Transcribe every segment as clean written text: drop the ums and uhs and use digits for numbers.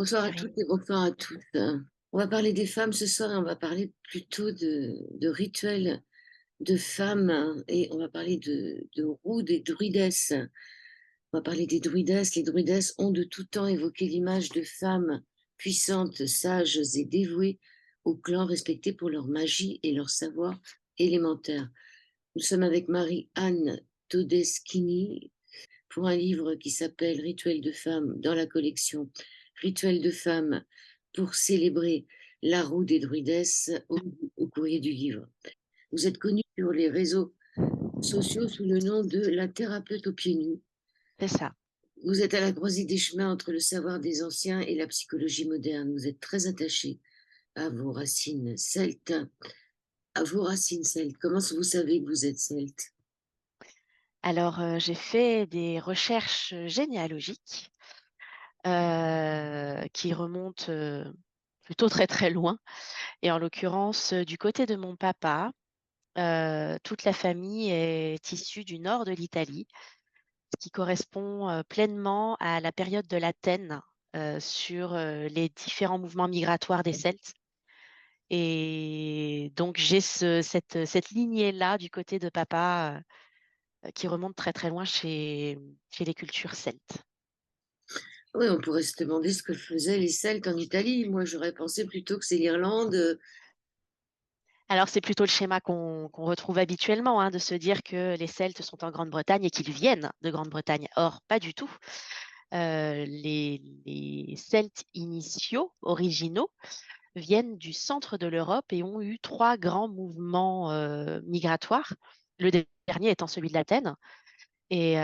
Bonsoir à Karine. toutes et bonsoir à tous. On va parler des femmes ce soir et on va parler plutôt de rituels de femmes, et on va parler de roux, des druidesses. On va parler des druidesses. Les druidesses ont de tout temps évoqué l'image de femmes puissantes, sages et dévouées au clan, respectées pour leur magie et leur savoir élémentaire. Nous sommes avec Marie-Anne Todeschini pour un livre qui s'appelle Rituels de femmes dans la collection Rituels de femmes pour célébrer la roue des druidesses au courrier du livre. Vous êtes connue sur les réseaux sociaux sous le nom de la thérapeute aux pieds nus. C'est ça. Vous êtes à la croisée des chemins entre le savoir des anciens et la psychologie moderne. Vous êtes très attachée à vos racines celtes. À vos racines celtes. Comment vous savez que vous êtes celte? Alors, j'ai fait des recherches généalogiques qui remontent plutôt très très loin. Et en l'occurrence, du côté de mon papa, toute la famille est issue du nord de l'Italie, ce qui correspond pleinement à la période de l'Athènes sur les différents mouvements migratoires des Celtes. Et donc, j'ai cette lignée-là du côté de papa qui remonte très très loin chez les cultures celtes. Oui, on pourrait se demander ce que faisaient les Celtes en Italie. Moi, j'aurais pensé plutôt que c'est l'Irlande. Alors c'est plutôt le schéma qu'on retrouve habituellement, hein, de se dire que les Celtes sont en Grande-Bretagne et qu'ils viennent de Grande-Bretagne. Or, pas du tout. Les Celtes initiaux, originaux, viennent du centre de l'Europe et ont eu trois grands mouvements migratoires. Le dernier étant celui de l'Athènes. Et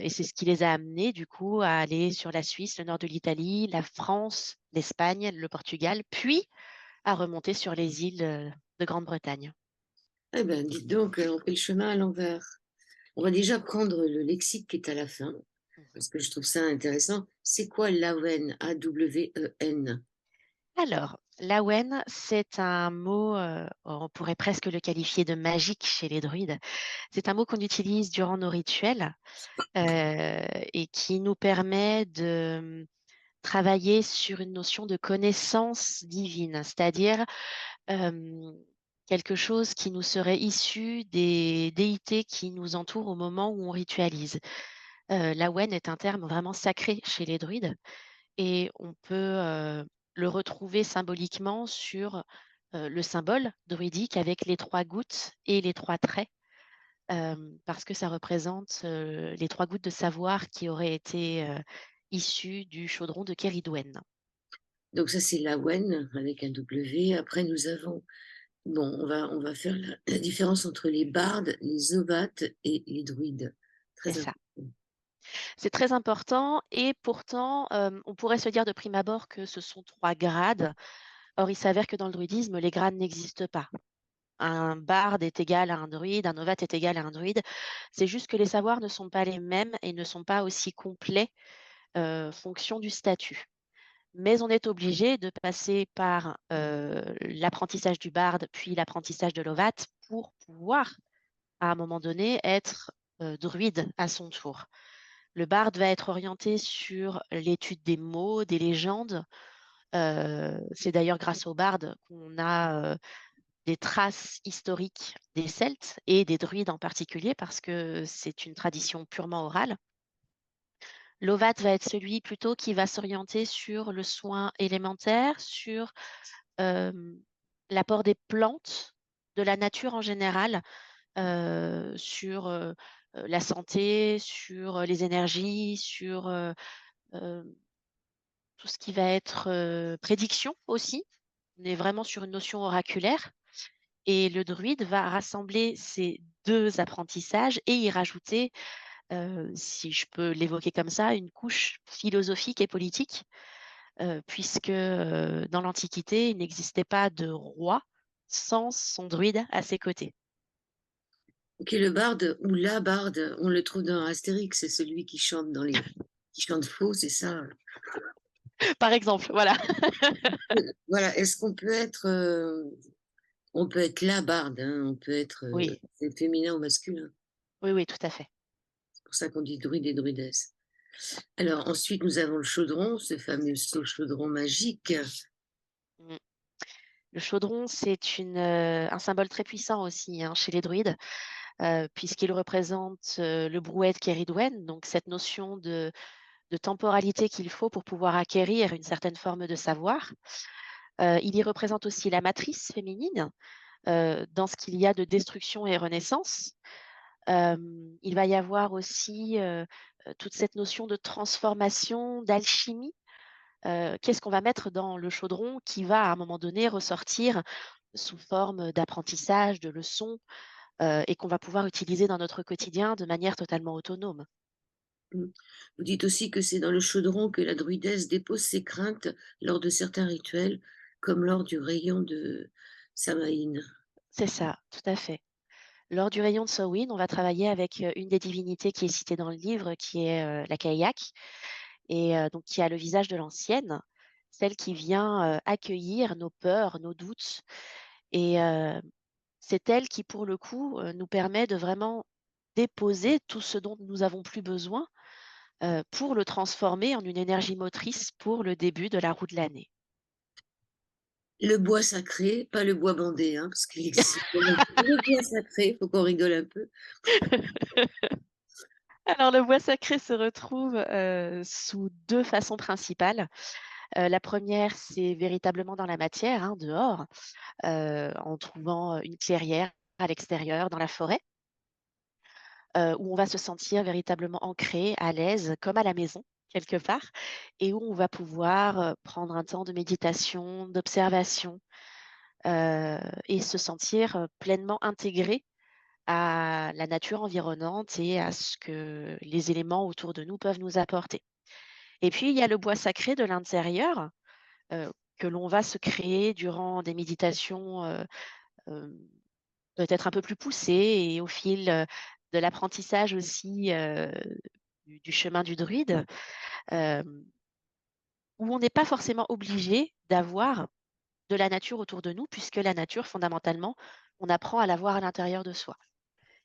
c'est ce qui les a amenés, du coup, à aller sur la Suisse, le nord de l'Italie, la France, l'Espagne, le Portugal, puis à remonter sur les îles de Grande-Bretagne. Eh bien, dites donc, on fait le chemin à l'envers. On va déjà prendre le lexique qui est à la fin, Mhm. parce que je trouve ça intéressant. C'est quoi l'Awen, A-W-E-N? Alors, l'Awen, c'est un mot, on pourrait presque le qualifier de magique chez les druides. C'est un mot qu'on utilise durant nos rituels et qui nous permet de travailler sur une notion de connaissance divine, c'est-à-dire euh, quelque chose qui nous serait issu des déités qui nous entourent au moment où on ritualise. L'Awen est un terme vraiment sacré chez les druides et on peut le retrouver symboliquement sur le symbole druidique avec les trois gouttes et les trois traits, parce que ça représente les trois gouttes de savoir qui auraient été issues du chaudron de Kéridwen. Donc ça, c'est l'Awen avec un W. Après, nous avons, bon, on va faire la différence entre les bardes, les ovates et les druides. C'est Très ça. important. C'est très important et pourtant, on pourrait se dire de prime abord que ce sont trois grades. Or, il s'avère que dans le druidisme, les grades n'existent pas. Un barde est égal à un druide, un novate est égal à un druide. C'est juste que les savoirs ne sont pas les mêmes et ne sont pas aussi complets fonction du statut. Mais on est obligé de passer par l'apprentissage du barde, puis l'apprentissage de l'ovate pour pouvoir, à un moment donné, être druide à son tour. Le barde va être orienté sur l'étude des mots, des légendes. C'est d'ailleurs grâce au barde qu'on a des traces historiques des Celtes et des druides en particulier, parce que c'est une tradition purement orale. L'ovate va être celui plutôt qui va s'orienter sur le soin élémentaire, sur euh, l'apport des plantes, de la nature en général, sur la santé, sur les énergies, sur euh, tout ce qui va être prédiction aussi. On est vraiment sur une notion oraculaire. Et le druide va rassembler ces deux apprentissages et y rajouter, si je peux l'évoquer comme ça, une couche philosophique et politique, puisque dans l'Antiquité, il n'existait pas de roi sans son druide à ses côtés. Ok, le barde ou la barde, on le trouve dans Astérix, c'est celui qui chante qui chante faux, c'est ça. Par exemple, voilà. Voilà. Est-ce qu'on peut être, on peut être la barde, hein, on peut être, Oui, c'est féminin ou masculin. oui, oui, tout à fait. C'est pour ça qu'on dit druide et druidesse. Alors ensuite, nous avons le chaudron, ce fameux chaudron magique. Mmh. Le chaudron, c'est un symbole très puissant aussi, hein, chez les druides, puisqu'il représente, le Brued Keridwen, donc cette notion de temporalité qu'il faut pour pouvoir acquérir une certaine forme de savoir. Il y représente aussi la matrice féminine, dans ce qu'il y a de destruction et renaissance. Il va y avoir aussi, toute cette notion de transformation, d'alchimie. Qu'est-ce qu'on va mettre dans le chaudron qui va, à un moment donné, ressortir sous forme d'apprentissage, de leçons, et qu'on va pouvoir utiliser dans notre quotidien de manière totalement autonome. Mmh. Vous dites aussi que c'est dans le chaudron que la druidesse dépose ses craintes lors de certains rituels, comme lors du rayon de Samaïn. C'est ça, tout à fait. Lors du rayon de Samhain, on va travailler avec, une des divinités qui est citée dans le livre, qui est, la Kayak et donc qui a le visage de l'ancienne, celle qui vient, accueillir nos peurs, nos doutes et c'est elle qui, pour le coup, nous permet de vraiment déposer tout ce dont nous avons plus besoin, pour le transformer en une énergie motrice pour le début de la roue de l'année. Le bois sacré, pas le bois bandé, hein, parce qu'il existe le bois sacré, faut qu'on rigole un peu. Alors le bois sacré se retrouve, sous 2 façons principales. La première, c'est véritablement dans la matière, hein, dehors, en trouvant, une clairière à l'extérieur, dans la forêt, où on va se sentir véritablement ancré, à l'aise, comme à la maison, quelque part et où on va pouvoir, prendre un temps de méditation, d'observation, et se sentir, pleinement intégré à la nature environnante et à ce que les éléments autour de nous peuvent nous apporter. Et puis, il y a le bois sacré de l'intérieur, que l'on va se créer durant des méditations, hem, peut-être un peu plus poussées et au fil, de l'apprentissage aussi, du chemin du druide, hem, où on n'est pas forcément obligé d'avoir de la nature autour de nous puisque la nature, fondamentalement, on apprend à la voir à l'intérieur de soi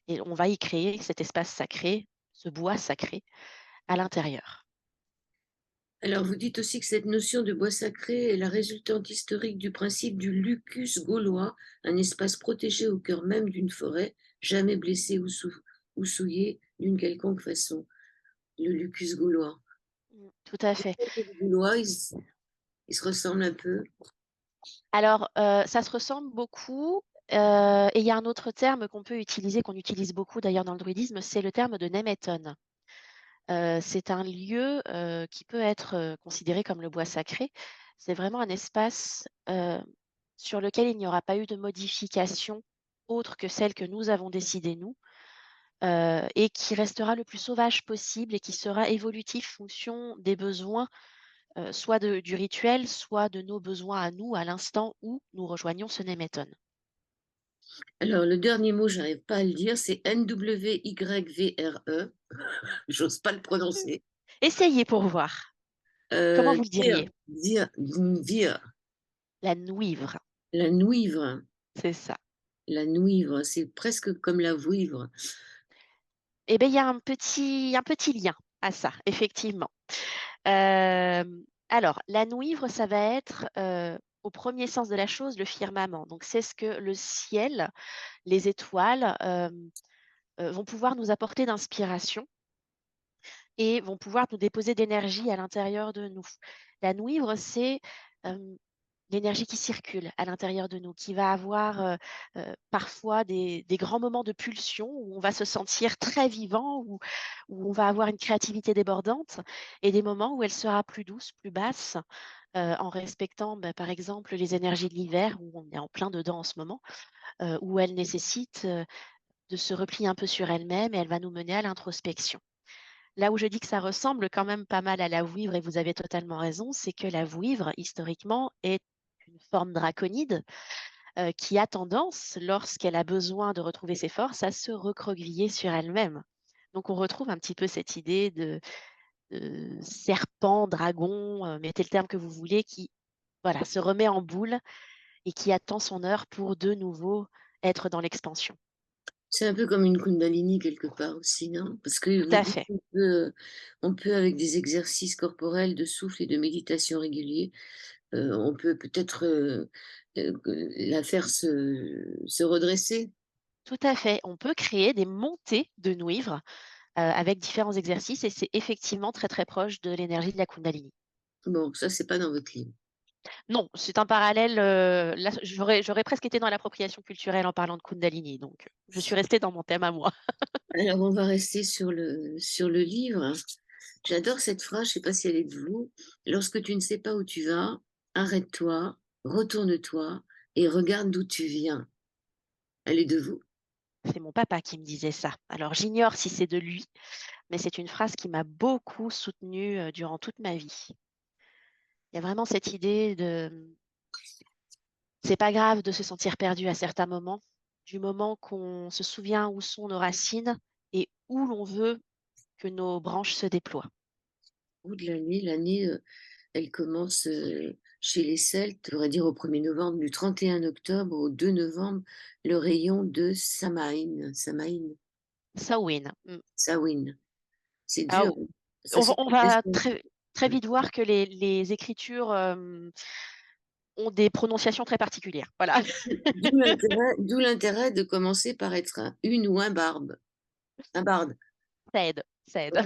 et on va y créer cet espace sacré, ce bois sacré à l'intérieur. Alors vous dites aussi que cette notion de bois sacré est la résultante historique du principe du lucus gaulois, un espace protégé au cœur même d'une forêt, jamais blessé ou souillé d'une quelconque façon. Le lucus gaulois. Tout à fait. Les Gaulois, ils se ressemblent un peu. Alors, ça se ressemble beaucoup, et il y a un autre terme qu'on peut utiliser, qu'on utilise beaucoup d'ailleurs dans le druidisme, c'est le terme de Nemeton. C'est un lieu, qui peut être, considéré comme le bois sacré. C'est vraiment un espace, sur lequel il n'y aura pas eu de modification autre que celle que nous avons décidée nous, et qui restera le plus sauvage possible et qui sera évolutif fonction des besoins, soit du rituel, soit de nos besoins à nous, à l'instant où nous rejoignons ce Nemeton. Alors le dernier mot, j'arrive pas à le dire, c'est Nwyrvre. J'ose pas le prononcer. Essayez pour voir. Comment vous le Dire, diriez? dire, La Nuivre, la nouivre, c'est ça. la nouivre, c'est presque comme la vouivre. Eh beh, il y a un petit lien à ça, effectivement. Alors, la Nuivre, ça va être, au premier sens de la chose, le firmament. Donc c'est ce que le ciel, les étoiles, vont pouvoir nous apporter d'inspiration et vont pouvoir nous déposer d'énergie à l'intérieur de nous. La Nuivre, c'est, hem, l'énergie qui circule à l'intérieur de nous, qui va avoir, parfois des grands moments de pulsion où on va se sentir très vivant, où on va avoir une créativité débordante et des moments où elle sera plus douce, plus basse, en respectant, bah, par exemple, les énergies de l'hiver où on est en plein dedans en ce moment, où elle nécessite, de se replier un peu sur elle-même et elle va nous mener à l'introspection. Là où je dis que ça ressemble quand même pas mal à la vouivre et vous avez totalement raison, c'est que la vouivre, historiquement, est une forme draconide, qui a tendance, lorsqu'elle a besoin de retrouver ses forces, à se recroqueviller sur elle-même. Donc on retrouve un petit peu cette idée de serpent, dragon, mettez le terme que vous voulez, qui, voilà, se remet en boule et qui attend son heure pour de nouveau être dans l'expansion. C'est un peu comme une Kundalini quelque part aussi, non? Parce que Tout vous à dites fait, on peut avec des exercices corporels de souffle et de méditation réguliers, on peut peut-être, la faire se redresser. tout à fait. On peut créer des montées de Nouivre, avec différents exercices et c'est effectivement très, très proche de l'énergie de la Kundalini. Bon, ça, c'est pas dans votre livre. Non, c'est un parallèle, là, j'aurais presque été dans l'appropriation culturelle en parlant de Kundalini, donc je suis restée dans mon thème à moi. Alors on va rester sur le livre. J'adore cette phrase, je sais pas si elle est de vous: «Lorsque tu ne sais pas où tu vas, arrête-toi, retourne-toi et regarde d'où tu viens». Elle est de vous? C'est mon papa qui me disait ça. Alors j'ignore si c'est de lui, mais c'est une phrase qui m'a beaucoup soutenue, durant toute ma vie. Il y a vraiment cette idée de, c'est pas grave de se sentir perdu à certains moments, du moment qu'on se souvient où sont nos racines et où l'on veut que nos branches se déploient. Au bout de l'année, elle commence, chez les Celtes, on va dire au 1er novembre, du 31 octobre au 2 novembre, le rayon de Samhain, mmh. Samhain. C'est Ah, dur, hein. Ça on va très très vite voir que les écritures, ont des prononciations très particulières. Voilà. d'où l'intérêt de commencer par être une ou un barde. Ça aide, ça aide.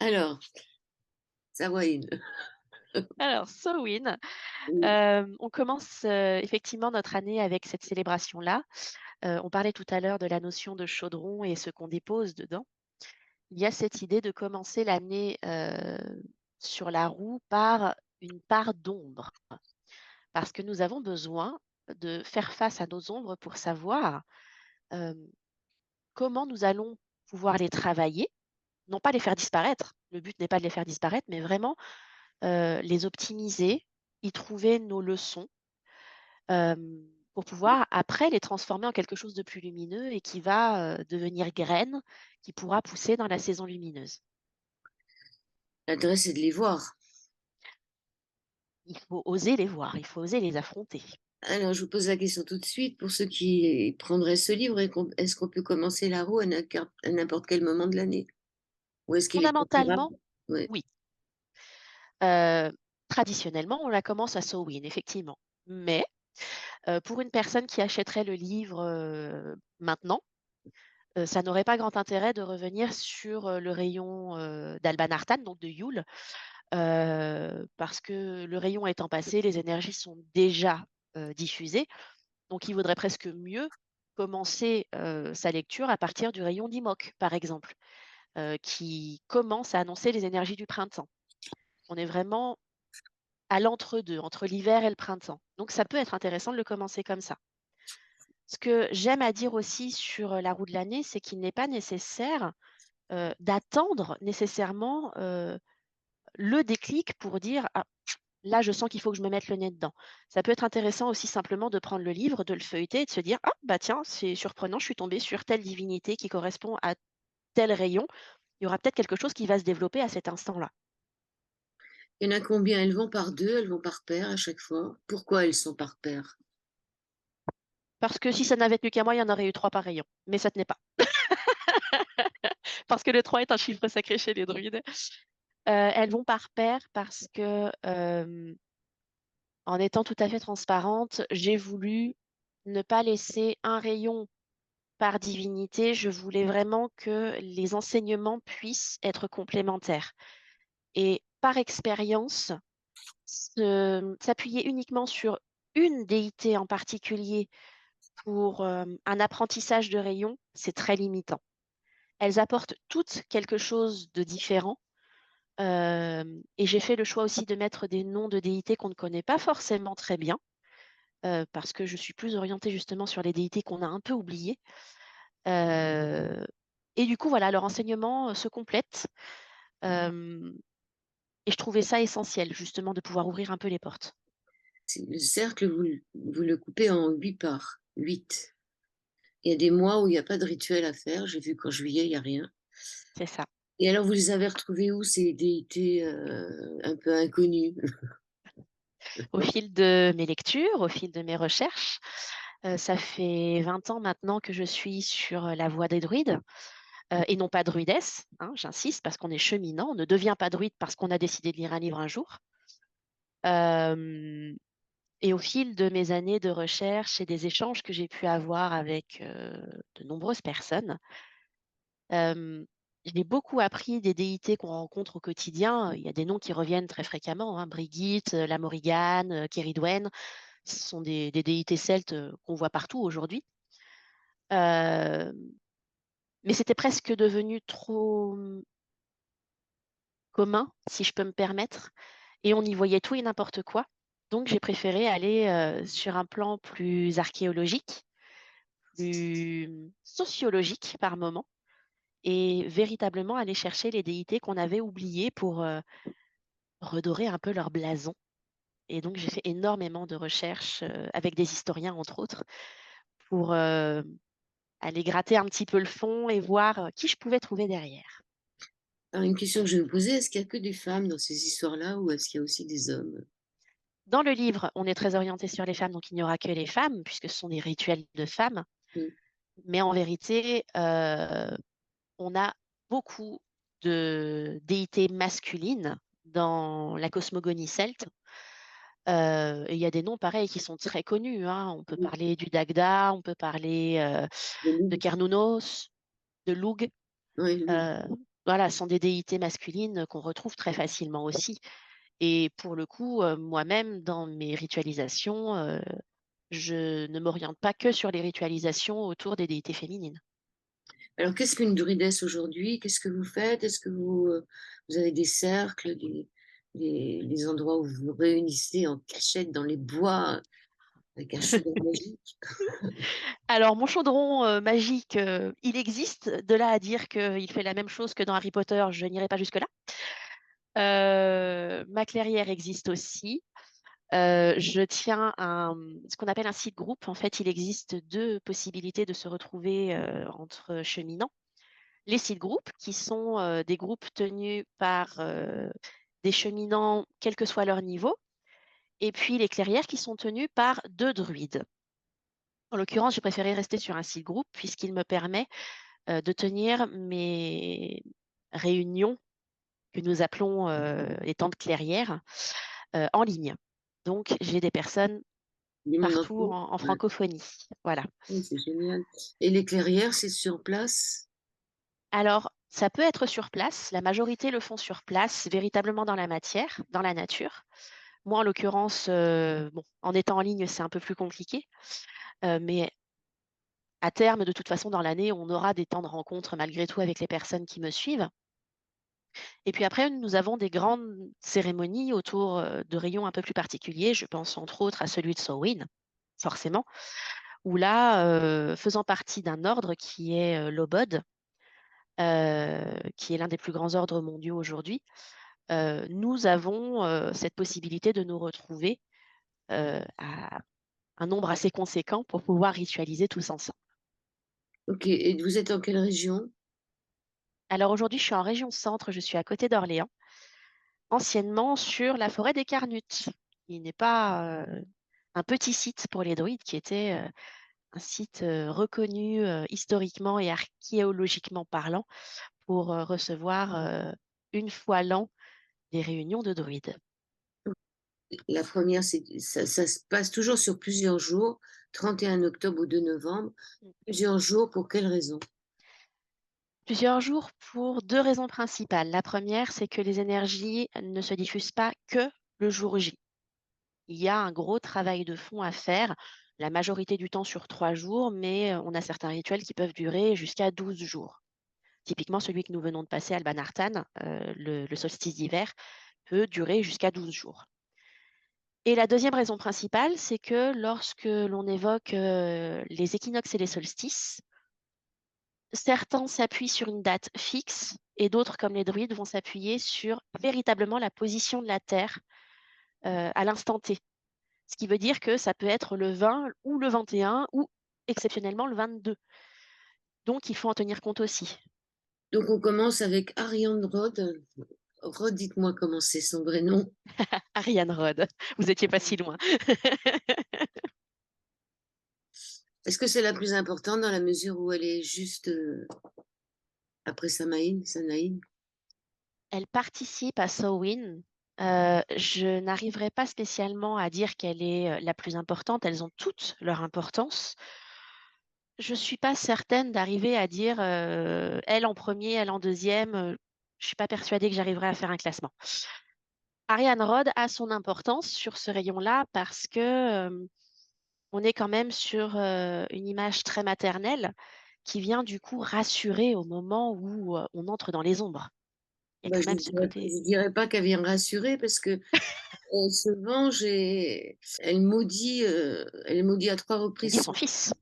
Alors, Samhain. Alors Samhain, Oui. on commence, effectivement notre année avec cette célébration-là. On parlait tout à l'heure de la notion de chaudron et ce qu'on dépose dedans. Il y a cette idée de commencer l'année, sur la roue par une part d'ombre. Parce que nous avons besoin de faire face à nos ombres pour savoir, hem, comment nous allons pouvoir les travailler, non pas les faire disparaître. Le but n'est pas de les faire disparaître, mais vraiment, les optimiser, y trouver nos leçons, pour pouvoir après les transformer en quelque chose de plus lumineux et qui va, devenir graine, qui pourra pousser dans la saison lumineuse. L'intérêt, c'est de les voir. Il faut oser les voir, il faut oser les affronter. Alors, je vous pose la question tout de suite, pour ceux qui prendraient ce livre, est-ce qu'on peut commencer la roue à n'importe quel moment de l'année? Ou est-ce qu'il est préférable? Fondamentalement, Ouais. oui. Heu, Traditionnellement, on la commence à Samhain, effectivement. Mais, pour une personne qui achèterait le livre, maintenant, ça n'aurait pas grand intérêt de revenir sur, le rayon, d'Alban Artan, donc de Yule, parce que le rayon étant passé, les énergies sont déjà, diffusées. Donc il vaudrait presque mieux commencer, sa lecture à partir du rayon d'Imok, par exemple, qui commence à annoncer les énergies du printemps. On est vraiment à l'entre-deux, entre l'hiver et le printemps. Donc ça peut être intéressant de le commencer comme ça. Ce que j'aime à dire aussi sur, la roue de l'année, c'est qu'il n'est pas nécessaire, d'attendre nécessairement, le déclic pour dire: «Ah, là, je sens qu'il faut que je me mette le nez dedans». Ça peut être intéressant aussi simplement de prendre le livre, de le feuilleter et de se dire: «Ah, bah, tiens, c'est surprenant, je suis tombée sur telle divinité qui correspond à tel rayon. Il y aura peut-être quelque chose qui va se développer à cet instant-là». Il y en a combien? Elles vont par 2, elles vont par paire à chaque fois? Pourquoi elles sont par paire? Parce que si ça n'avait tenu qu'à moi, il y en aurait eu 3 par rayon, mais ça tenait pas. Parce que le 3 est un chiffre sacré chez les druides. Elles vont par paires parce que, en étant tout à fait transparente, j'ai voulu ne pas laisser un rayon par divinité. Je voulais vraiment que les enseignements puissent être complémentaires et par expérience, s'appuyer uniquement sur une déité en particulier pour, un apprentissage de rayon, c'est très limitant. Elles apportent toutes quelque chose de différent. Et j'ai fait le choix aussi de mettre des noms de déités qu'on ne connaît pas forcément très bien, parce que je suis plus orientée justement sur les déités qu'on a un peu oubliées. Heu et du coup, voilà, leur enseignement, se complète, hem et je trouvais ça essentiel justement de pouvoir ouvrir un peu les portes. C'est le cercle, vous le coupez en 8 parts, 8. Il y a des mois où il y a pas de rituel à faire. J'ai vu qu'en juillet, il y a rien. C'est ça. Et alors vous les avez retrouvées où ces déités, un peu inconnues? Au fil de mes lectures, au fil de mes recherches, Ça fait 20 ans maintenant que je suis sur la voie des druides, et non pas druidesse, hein, j'insiste, parce qu'on est cheminant. On ne devient pas druide parce qu'on a décidé de lire un livre un jour. Euh, et au fil de mes années de recherche et des échanges que j'ai pu avoir avec de nombreuses personnes, euh, j'ai beaucoup appris des déités qu'on rencontre au quotidien. Il y a des noms qui reviennent très fréquemment, hein, Brigitte, la Morrigan, Keridwen. Ce sont des déités celtes qu'on voit partout aujourd'hui. Euh, mais c'était presque devenu trop commun, si je peux me permettre, et on y voyait tout et n'importe quoi. Donc j'ai préféré aller sur un plan plus archéologique, plus sociologique par moment, et véritablement aller chercher les déités qu'on avait oubliées pour redorer un peu leur blason. Et donc j'ai fait énormément de recherches avec des historiens, entre autres, pour aller gratter un petit peu le fond et voir qui je pouvais trouver derrière. Alors, une question que je vais vous poser, est-ce qu'il n'y a que des femmes dans ces histoires-là ou est-ce qu'il y a aussi des hommes? Dans le livre, on est très orienté sur les femmes, donc il n'y aura que les femmes, puisque ce sont des rituels de femmes. Mm. Mais en vérité, on a beaucoup de déités masculines dans la cosmogonie celte. Et il y a des noms pareils qui sont très connus, hein. On peut Mm. parler du Dagda, on peut parler Le de loup. Cernunnos, de Lug. Oui, le loup. Euh, voilà, ce sont des déités masculines qu'on retrouve très facilement aussi. Et pour le coup, moi-même, dans mes ritualisations, je ne m'oriente pas que sur les ritualisations autour des déités féminines. Alors, qu'est-ce qu'une druidesse aujourd'hui? Qu'est-ce que vous faites? Est-ce que vous avez des cercles, des endroits où vous vous réunissez en cachette dans les bois avec un chaudron magique? Alors, mon chaudron magique, il existe. De là à dire qu'il fait la même chose que dans Harry Potter, je n'irai pas jusque-là. Ma clairière existe aussi. Je tiens ce qu'on appelle un site groupe. En fait, il existe deux possibilités de se retrouver entre cheminants. Les sites groupes, qui sont des groupes tenus par des cheminants, quel que soit leur niveau, et puis les clairières qui sont tenues par deux druides. En l'occurrence, j'ai préféré rester sur un site groupe puisqu'il me permet de tenir mes réunions que nous appelons les temps de clairière en ligne. Donc, j'ai des personnes Du monde partout entier? en Ouais. francophonie. Voilà. Oui, c'est génial. Et les clairières, c'est sur place? Alors, ça peut être sur place. La majorité le font sur place, véritablement dans la matière, dans la nature. Moi, en l'occurrence, bon, en étant en ligne, c'est un peu plus compliqué. Mais à terme, de toute façon, dans l'année, on aura des temps de rencontre malgré tout avec les personnes qui me suivent. Et puis après, nous avons des grandes cérémonies autour de rayons un peu plus particuliers. Je pense entre autres à celui de Samhain, forcément, où là, faisant partie d'un ordre qui est l'Obod, qui est l'un des plus grands ordres mondiaux aujourd'hui, nous avons cette possibilité de nous retrouver à un nombre assez conséquent pour pouvoir ritualiser tous ensemble. Ok, et vous êtes en quelle région? Alors aujourd'hui, je suis en région centre, je suis à côté d'Orléans, anciennement sur la forêt des Carnutes, qui n'est pas un petit site pour les druides, qui était un site reconnu historiquement et archéologiquement parlant pour recevoir une fois l'an des réunions de druides. La première, ça se passe toujours sur plusieurs jours, 31 octobre ou 2 novembre. Plusieurs jours, pour quelle raison? Plusieurs jours pour deux raisons principales. La première, c'est que les énergies ne se diffusent pas que le jour J. Il y a un gros travail de fond à faire, la majorité du temps sur 3 jours, mais on a certains rituels qui peuvent durer jusqu'à 12 jours. Typiquement, celui que nous venons de passer, Alban Artan, le solstice d'hiver, peut durer jusqu'à 12 jours. Et la deuxième raison principale, c'est que lorsque l'on évoque les équinoxes et les solstices, certains s'appuient sur une date fixe et d'autres, comme les druides, vont s'appuyer sur véritablement la position de la Terre à l'instant T. Ce qui veut dire que ça peut être le 20 ou le 21 ou exceptionnellement le 22. Donc, il faut en tenir compte aussi. Donc, on commence avec Ariane Rod. Redites-moi comment c'est son vrai nom. Ariane Rod, vous n'étiez pas si loin. Est-ce que c'est la plus importante dans la mesure où elle est juste après Sanaïn? Elle participe à Samhain. Je n'arriverai pas spécialement à dire qu'elle est la plus importante. Elles ont toutes leur importance. Je suis pas certaine d'arriver à dire elle en premier, elle en deuxième. Je suis pas persuadée que j'arriverai à faire un classement. Ariane Rod a son importance sur ce rayon-là parce que on est quand même sur une image très maternelle qui vient du coup rassurer au moment où on entre dans les ombres. Il y a Bah, quand même ce côté. je dirais pas qu'elle vient me rassurer parce que se venge et elle maudit à 3 Elle dit reprises son fils.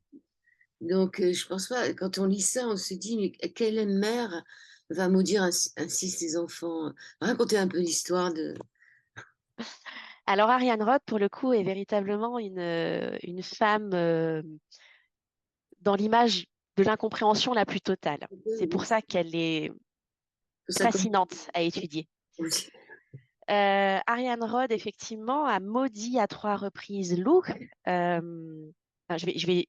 donc je pense pas quand on lit ça, on se dit: «Mais quelle mère va maudire ainsi ses enfants?» Racontez un peu l'histoire de Alors Ariane Roth, pour le coup, est véritablement une femme dans l'image de l'incompréhension la plus totale. C'est pour ça qu'elle est que ça commence. fascinante à étudier. Ariane Rod, effectivement, a maudit à 3 reprises Luke. Je vais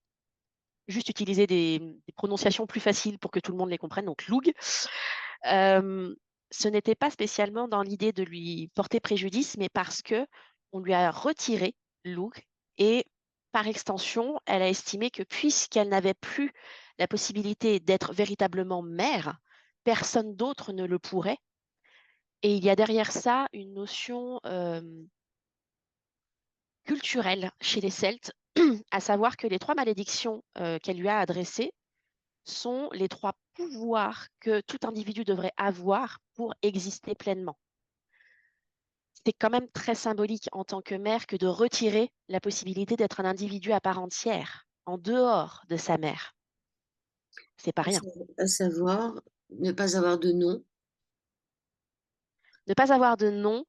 juste utiliser des prononciations plus faciles pour que tout le monde les comprenne. Donc, Lug. Ce n'était pas spécialement dans l'idée de lui porter préjudice, mais parce que on lui a retiré Lug et par extension, elle a estimé que puisqu'elle n'avait plus la possibilité d'être véritablement mère, personne d'autre ne le pourrait. Et il y a derrière ça une notion culturelle chez les Celtes, à savoir que les 3 malédictions qu'elle lui a adressées sont les 3 pouvoirs que tout individu devrait avoir pour exister pleinement. C'est quand même très symbolique en tant que mère que de retirer la possibilité d'être un individu à part entière, en dehors de sa mère. C'est pas rien. À savoir, ne pas avoir de nom. Ne pas avoir de nom,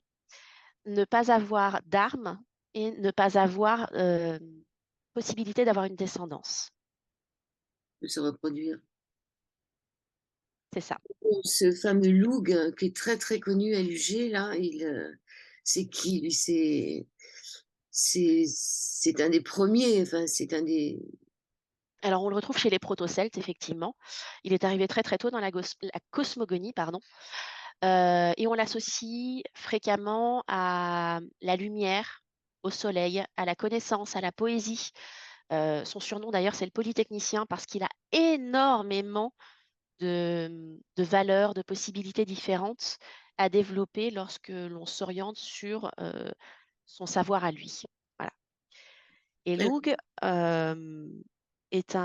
ne pas avoir d'armes et ne pas avoir possibilité d'avoir une descendance. De se reproduire. C'est ça. Ce fameux Loug qui est très, très connu à l'UG là, c'est qui lui? C'est un des premiers, enfin c'est un des Alors, on le retrouve chez les proto-celtes, effectivement. Il est arrivé très très tôt dans la cosmogonie, pardon. Et on l'associe fréquemment à la lumière, au soleil, à la connaissance, à la poésie. Son surnom d'ailleurs, c'est le Polytechnicien parce qu'il a énormément de valeurs, de possibilités différentes à développer lorsque l'on s'oriente sur son savoir à lui. Voilà. Et Lug c'est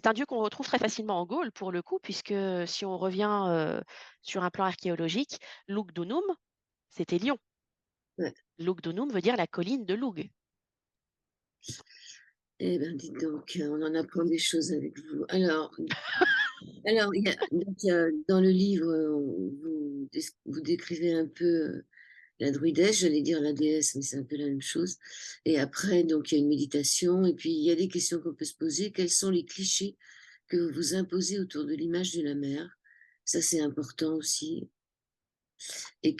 un dieu qu'on retrouve très facilement en Gaule pour le coup, puisque si on revient sur un plan archéologique, Lugdunum, c'était Lyon. ouais. Lugdunum veut dire la colline de Lug. Eh ben, dites donc, on en apprend des choses avec vous. Alors il y a dans le livre, vous décrivez un peu, la druidesse, j'allais dire la déesse, mais c'est un peu la même chose et après donc il y a une méditation et puis il y a des questions qu'on peut se poser. Quels sont les clichés que vous imposez autour de l'image de la mère? Ça, c'est important aussi et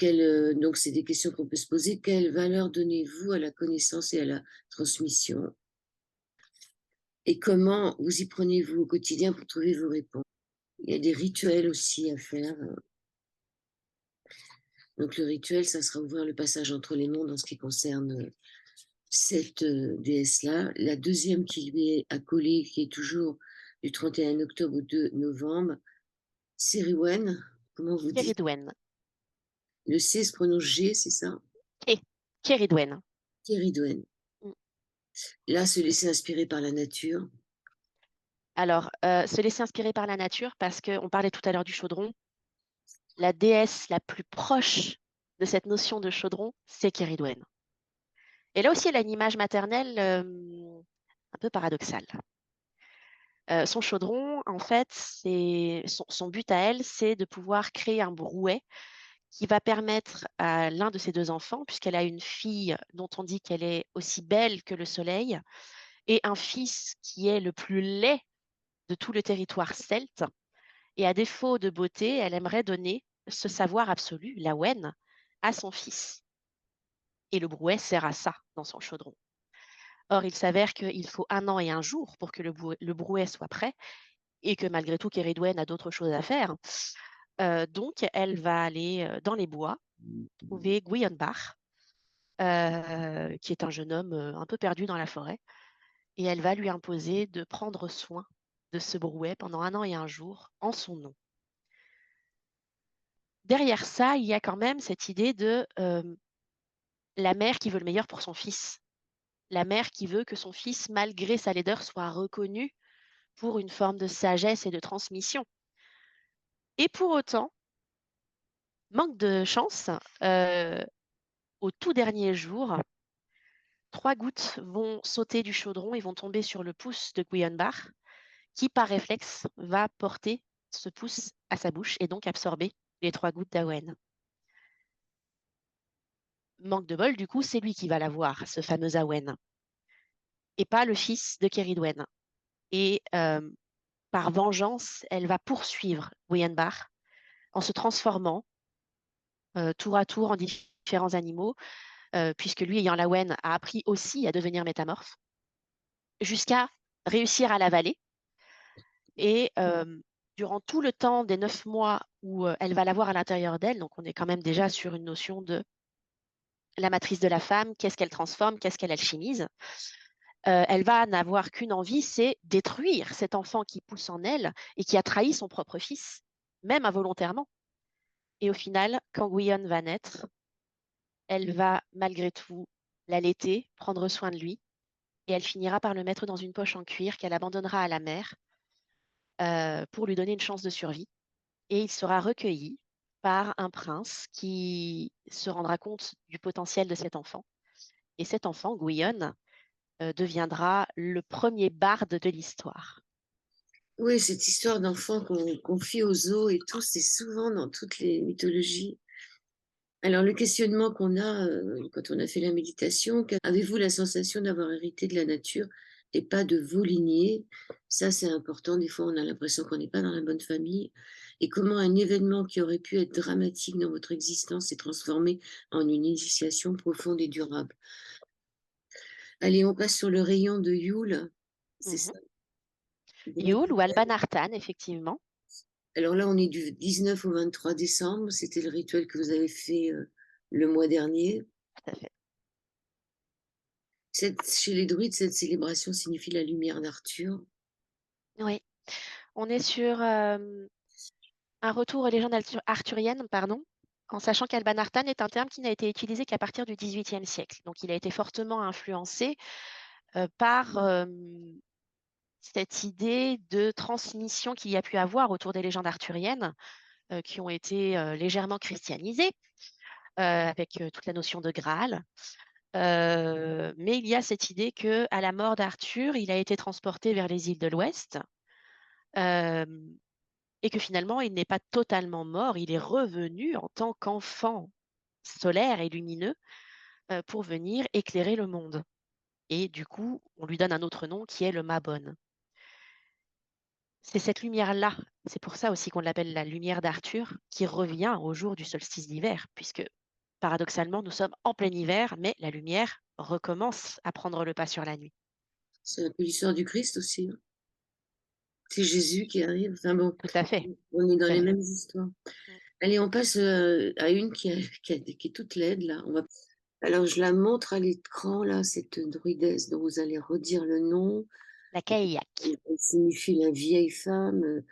donc c'est des questions qu'on peut se poser. Quelle valeur donnez-vous à la connaissance et à la transmission? Et comment vous y prenez-vous au quotidien pour trouver vos réponses? Il y a des rituels aussi à faire. Donc le rituel, ça sera ouvrir le passage entre les mondes en ce qui concerne cette déesse-là. La deuxième qui lui est accolée, qui est toujours du 31 octobre au 2 novembre, Sériwen, comment vous dites? Kéridwen. Le C se prononce G, c'est ça? Kéridwen. Kéridwen. Mm. Là, se laisser inspirer par la nature. Alors, se laisser inspirer par la nature, parce qu'on parlait tout à l'heure du chaudron. La déesse la plus proche de cette notion de chaudron, c'est Kéridwen. Et là aussi, elle a une image maternelle un peu paradoxale. Son chaudron, en fait, son but à elle, c'est de pouvoir créer un brouet qui va permettre à l'un de ses 2 enfants, puisqu'elle a une fille dont on dit qu'elle est aussi belle que le soleil, et un fils qui est le plus laid de tout le territoire celte. Et à défaut de beauté, elle aimerait donner ce savoir absolu, la Wen, à son fils. Et le brouet sert à ça dans son chaudron. Or, il s'avère qu'il faut 1 an et 1 jour pour que le brouet soit prêt et que malgré tout, Keridwen a d'autres choses à faire. Donc, elle va aller dans les bois trouver Guyonbach, qui est un jeune homme un peu perdu dans la forêt, et elle va lui imposer de prendre soin de ce brouet pendant 1 an et 1 jour en son nom. Derrière ça, il y a quand même cette idée de la mère qui veut le meilleur pour son fils. La mère qui veut que son fils, malgré sa laideur, soit reconnu pour une forme de sagesse et de transmission. Et pour autant, manque de chance, au tout dernier jour, 3 gouttes vont sauter du chaudron et vont tomber sur le pouce de Guyonbach, qui par réflexe va porter ce pouce à sa bouche et donc absorber les 3 gouttes d'Awen. Manque de bol, du coup, c'est lui qui va l'avoir, ce fameux Awen, et pas le fils de Keridwen. Et par vengeance, elle va poursuivre Guyonbach en se transformant tour à tour en différents animaux, puisque lui, ayant l'Awen, a appris aussi à devenir métamorphe, jusqu'à réussir à l'avaler. Et durant tout le temps des 9 mois où elle va l'avoir à l'intérieur d'elle, donc on est quand même déjà sur une notion de la matrice de la femme, qu'est-ce qu'elle transforme, qu'est-ce qu'elle alchimise, elle va n'avoir qu'une envie, c'est détruire cet enfant qui pousse en elle et qui a trahi son propre fils, même involontairement. Et au final, quand Guyonne va naître, elle va malgré tout l'allaiter, prendre soin de lui, et elle finira par le mettre dans une poche en cuir qu'elle abandonnera à la mer pour lui donner une chance de survie. Et il sera recueilli par un prince qui se rendra compte du potentiel de cet enfant. Et cet enfant, Guyonne, deviendra le premier barde de l'histoire. Oui, cette histoire d'enfant qu'on confie aux eaux et tout, c'est souvent dans toutes les mythologies. Alors, le questionnement qu'on a quand on a fait la méditation, avez-vous la sensation d'avoir hérité de la nature et pas de vos lignées? Ça, c'est important. Des fois, on a l'impression qu'on n'est pas dans la bonne famille. Et comment un événement qui aurait pu être dramatique dans votre existence s'est transformé en une initiation profonde et durable. Allez, on passe sur le rayon de Yule. C'est Mhm. ça. Yule ou Alban Artan, effectivement. Alors là, on est du 19 au 23 décembre. C'était le rituel que vous avez fait le mois dernier. Tout à fait. Chez les druides, cette célébration signifie la lumière d'Arthur. Oui, on est sur un retour aux légendes arthuriennes, pardon, en sachant qu'Alban Artan est un terme qui n'a été utilisé qu'à partir du XVIIIe siècle. Donc, il a été fortement influencé par cette idée de transmission qu'il y a pu avoir autour des légendes arthuriennes, qui ont été légèrement christianisées, avec toute la notion de Graal. Mais il y a cette idée que, à la mort d'Arthur, il a été transporté vers les îles de l'Ouest, euh, et que finalement, il n'est pas totalement mort, il est revenu en tant qu'enfant solaire et lumineux pour venir éclairer le monde. Et du coup, on lui donne un autre nom qui est le Mabon. C'est cette lumière-là, c'est pour ça aussi qu'on l'appelle la lumière d'Arthur, qui revient au jour du solstice d'hiver, puisque paradoxalement, nous sommes en plein hiver, mais la lumière recommence à prendre le pas sur la nuit. C'est un peu l'histoire du Christ aussi, hein. C'est Jésus qui arrive. Enfin bon, Tout à fait, on est dans tout à les fait. mêmes histoires. Mm. Allez, on passe à une qui est toute laide, là. Alors, je la montre à l'écran, là, cette druidesse dont vous allez redire le nom. La Caillac. Elle signifie la vieille femme.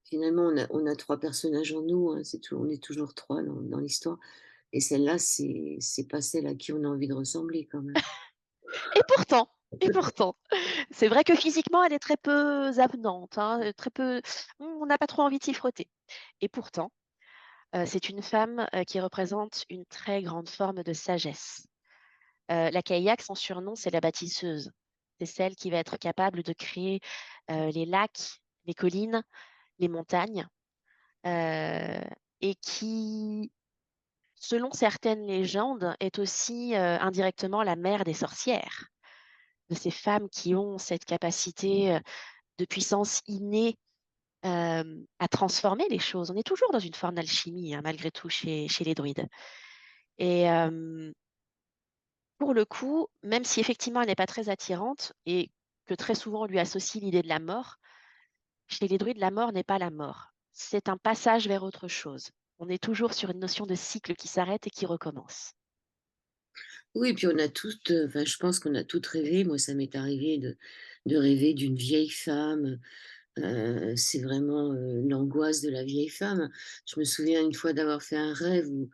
Finalement, on a trois personnages en nous, hein, on est toujours trois dans l'histoire. Et celle-là, c'est pas celle à qui on a envie de ressembler quand même. Et pourtant, c'est vrai que physiquement, elle est très peu avenante, hein, très peu, on n'a pas trop envie de s'y frotter. Et pourtant, c'est une femme qui représente une très grande forme de sagesse. La Caillac, son surnom, c'est la bâtisseuse. C'est celle qui va être capable de créer les lacs, les collines, les montagnes, euh, et qui, selon certaines légendes, est aussi indirectement la mère des sorcières, de ces femmes qui ont cette capacité de puissance innée à transformer les choses. On est toujours dans une forme d'alchimie, hein, malgré tout, chez les druides. Et pour le coup, même si effectivement elle n'est pas très attirante et que très souvent on lui associe l'idée de la mort, chez les druides, la mort n'est pas la mort. C'est un passage vers autre chose. On est toujours sur une notion de cycle qui s'arrête et qui recommence. Oui, puis on a toutes, enfin, je pense qu'on a toutes rêvé. Moi, ça m'est arrivé de rêver d'une vieille femme. C'est vraiment, l'angoisse de la vieille femme. Je me souviens une fois d'avoir fait un rêve où,